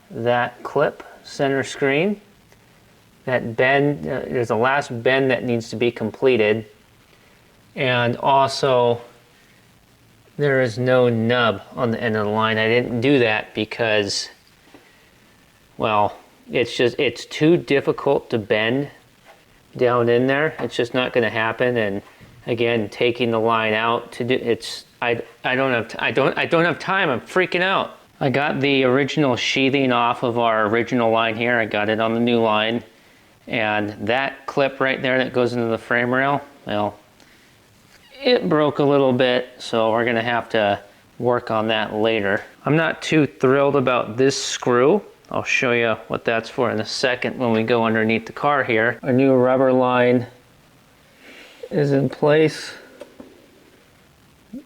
that clip center screen. That bend, there's a last bend that needs to be completed. And also, there is no nub on the end of the line. I didn't do that because, well, it's too difficult to bend down in there. It's just not going to happen. And again, taking the line out to do I don't have time. I'm freaking out. I got the original sheathing off of our original line here. I got it on the new line. And that clip right there that goes into the frame rail, well, it broke a little bit, so we're gonna have to work on that later. I'm not too thrilled about this screw. I'll show you what that's for in a second when we go underneath the car here. Our new rubber line is in place.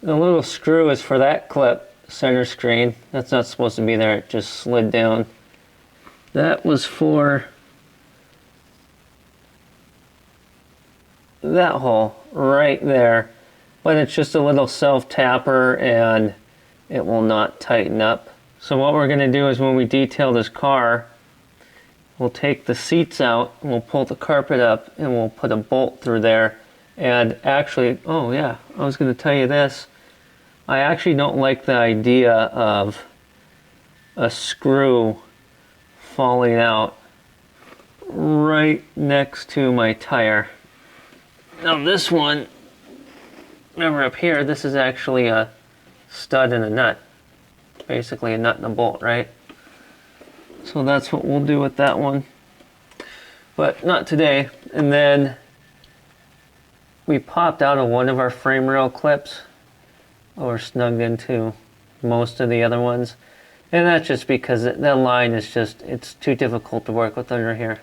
The little screw is for that clip center screen. That's not supposed to be there, it just slid down. That was for that hole right there, but it's just a little self-tapper and it will not tighten up. So what we're going to do is when we detail this car, we'll take the seats out, we'll pull the carpet up, and we'll put a bolt through there. And actually, oh yeah, I was going to tell you this, I actually don't like the idea of a screw falling out right next to my tire. Now this one, remember up here, this is actually a stud and a nut. Basically a nut and a bolt, right? So that's what we'll do with that one. But not today. And then we popped out of one of our frame rail clips, or snugged into most of the other ones. And that's just because that line is just, it's too difficult to work with under here.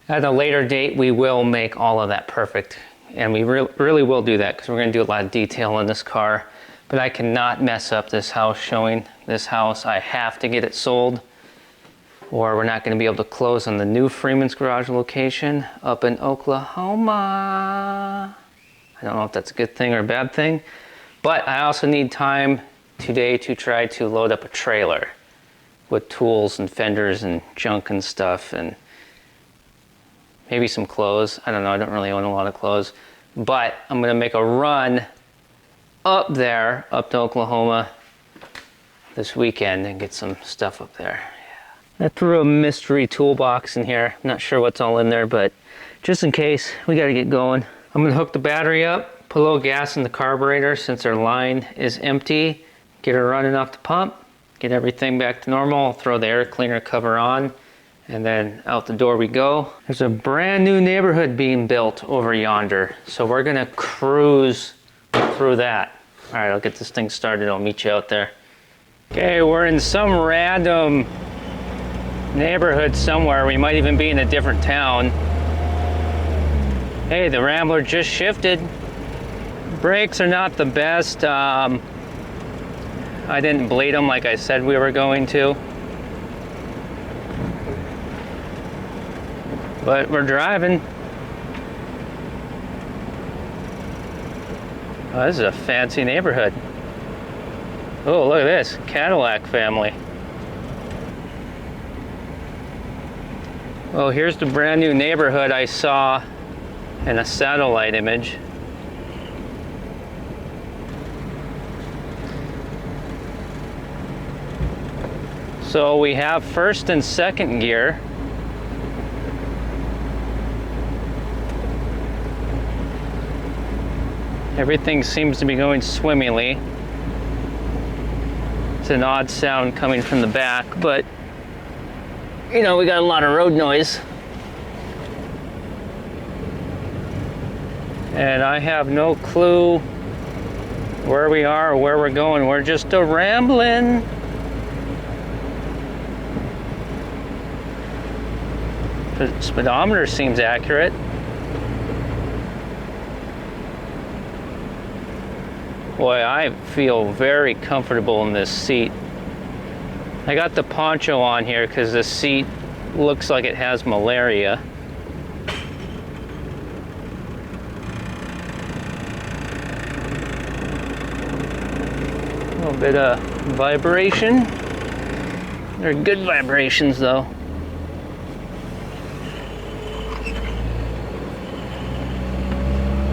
At a later date, we will make all of that perfect. And we really will do that because we're going to do a lot of detail in this car. But I cannot mess up this house showing. This house, I have to get it sold or we're not going to be able to close on the new Freeman's Garage location up in Oklahoma. I don't know if that's a good thing or a bad thing. But I also need time today to try to load up a trailer with tools and fenders and junk and stuff and maybe some clothes. I don't know, I don't really own a lot of clothes. But I'm gonna make a run up there, up to Oklahoma this weekend and get some stuff up there. Yeah. I threw a mystery toolbox in here. I'm not sure what's all in there, but just in case, we gotta get going. I'm gonna hook the battery up, put a little gas in the carburetor since our line is empty, get her running off the pump, get everything back to normal, I'll throw the air cleaner cover on, and then out the door we go. There's a brand new neighborhood being built over yonder, so we're gonna cruise through that. All right, I'll get this thing started, I'll meet you out there. Okay, we're in some random neighborhood somewhere. We might even be in a different town. Hey, the Rambler just shifted. Brakes are not the best. I didn't bleed them like I said we were going to. But we're driving. Oh, this is a fancy neighborhood. Oh, look at this, Cadillac family. Oh, here's the brand new neighborhood I saw in a satellite image. So we have first and second gear. Everything seems to be going swimmingly. It's an odd sound coming from the back, but you know, we got a lot of road noise. And I have no clue where we are or where we're going. We're just a rambling. Speedometer seems accurate. Boy, I feel very comfortable in this seat. I got the poncho on here because the seat looks like it has malaria. A little bit of vibration. They're good vibrations though.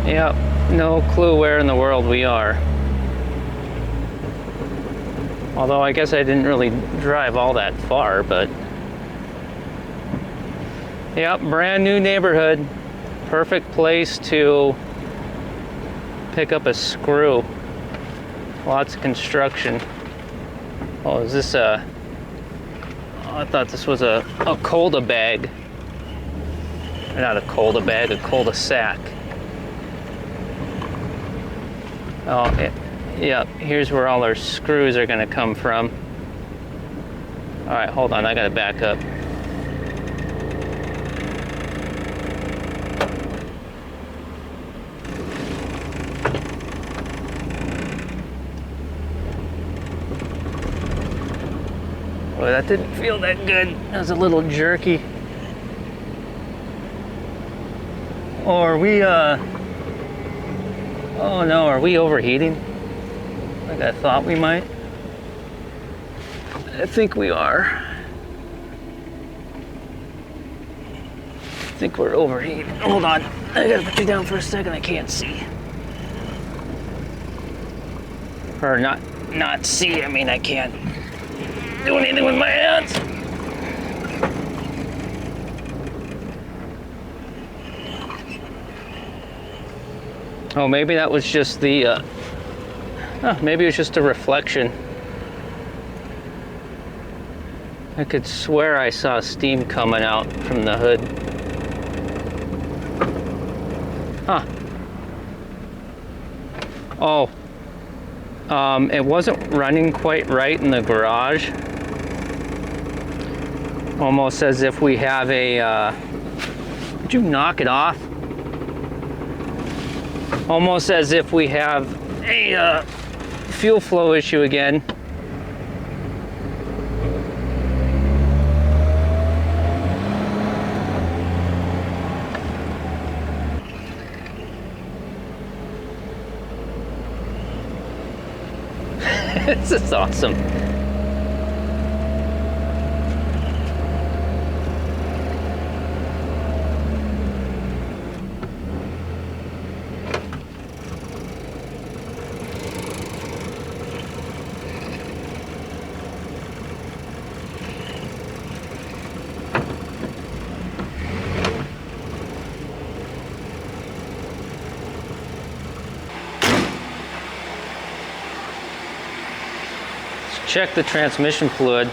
Yep, no clue where in the world we are. Although I guess I didn't really drive all that far, but yep, brand new neighborhood. Perfect place to pick up a screw. Lots of construction. Oh, is this a... Oh, I thought this was a colda bag. Not a colda bag, a cul-de-sac. Oh, yeah, here's where all our screws are gonna come from. All right, hold on, I gotta back up. Boy, that didn't feel that good. That was a little jerky. Or are we, oh no, are we overheating? Like I thought we might. I think we are. I think we're overheating. Hold on, I gotta put you down for a second, I can't see. Or not see, I mean I can't do anything with my hands. Oh, maybe that was just the, maybe it was just a reflection. I could swear I saw steam coming out from the hood. Huh. Oh. It wasn't running quite right in the garage. Almost as if we have a, would you knock it off? Almost as if we have a fuel flow issue again. This is awesome. Check the transmission fluid.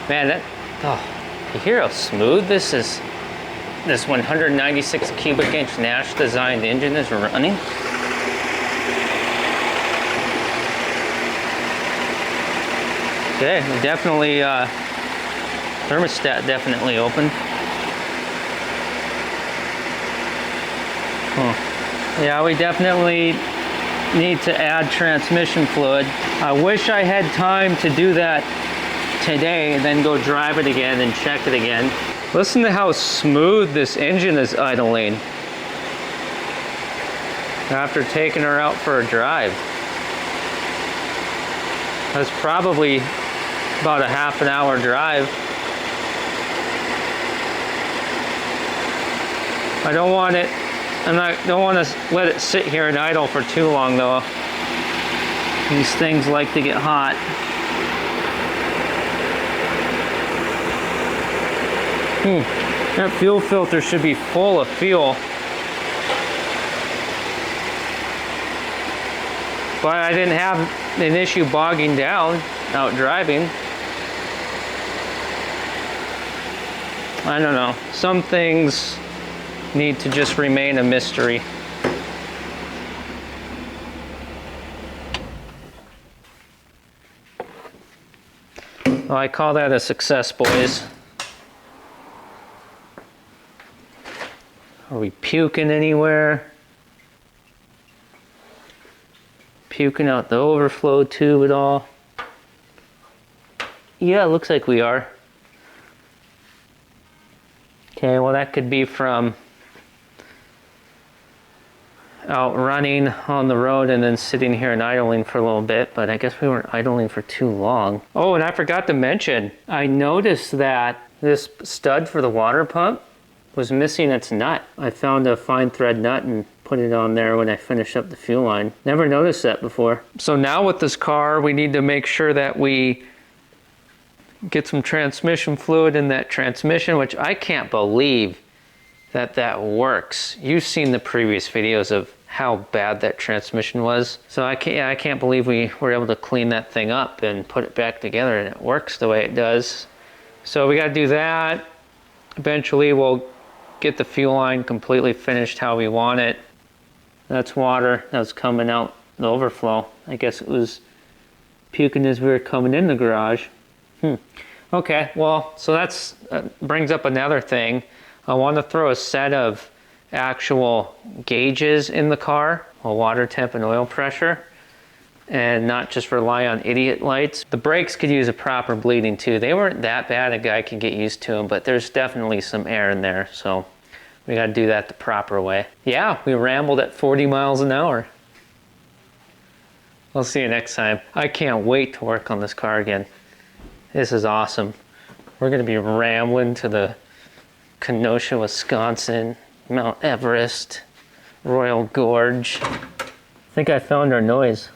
Man, that, oh, you hear how smooth this is? This 196 cubic inch Nash designed engine is running. Okay, definitely, thermostat definitely open. Yeah, we definitely need to add transmission fluid. I wish I had time to do that today and then go drive it again and check it again. Listen to how smooth this engine is idling after taking her out for a drive. That's probably about a half an hour drive. I don't want it, don't want to let it sit here and idle for too long though. These things like to get hot. That fuel filter should be full of fuel. But I didn't have an issue bogging down out driving. I don't know. Some things need to just remain a mystery. Well, I call that a success, boys. Are we puking anywhere? Puking out the overflow tube at all? Yeah, it looks like we are. Okay, well that could be from out running on the road and then sitting here and idling for a little bit, but I guess we weren't idling for too long. Oh, and I forgot to mention, I noticed that this stud for the water pump was missing its nut. I found a fine thread nut and put it on there when I finished up the fuel line. Never noticed that before. So now with this car, we need to make sure that we get some transmission fluid in that transmission, which I can't believe that works. You've seen the previous videos of how bad that transmission was. So I can't believe we were able to clean that thing up and put it back together and it works the way it does. So we got to do that. Eventually we'll get the fuel line completely finished how we want it. That's water that was coming out the overflow. I guess it was puking as we were coming in the garage. Okay, well, so that's brings up another thing. I want to throw a set of actual gauges in the car, a water temp and oil pressure, and not just rely on idiot lights. The brakes could use a proper bleeding too. They weren't that bad, a guy can get used to them, but there's definitely some air in there, so we got to do that the proper way. Yeah, we rambled at 40 miles an hour. I'll see you next time. I can't wait to work on this car again. This is awesome. We're going to be rambling to the Kenosha, Wisconsin, Mount Everest, Royal Gorge. I think I found our noise.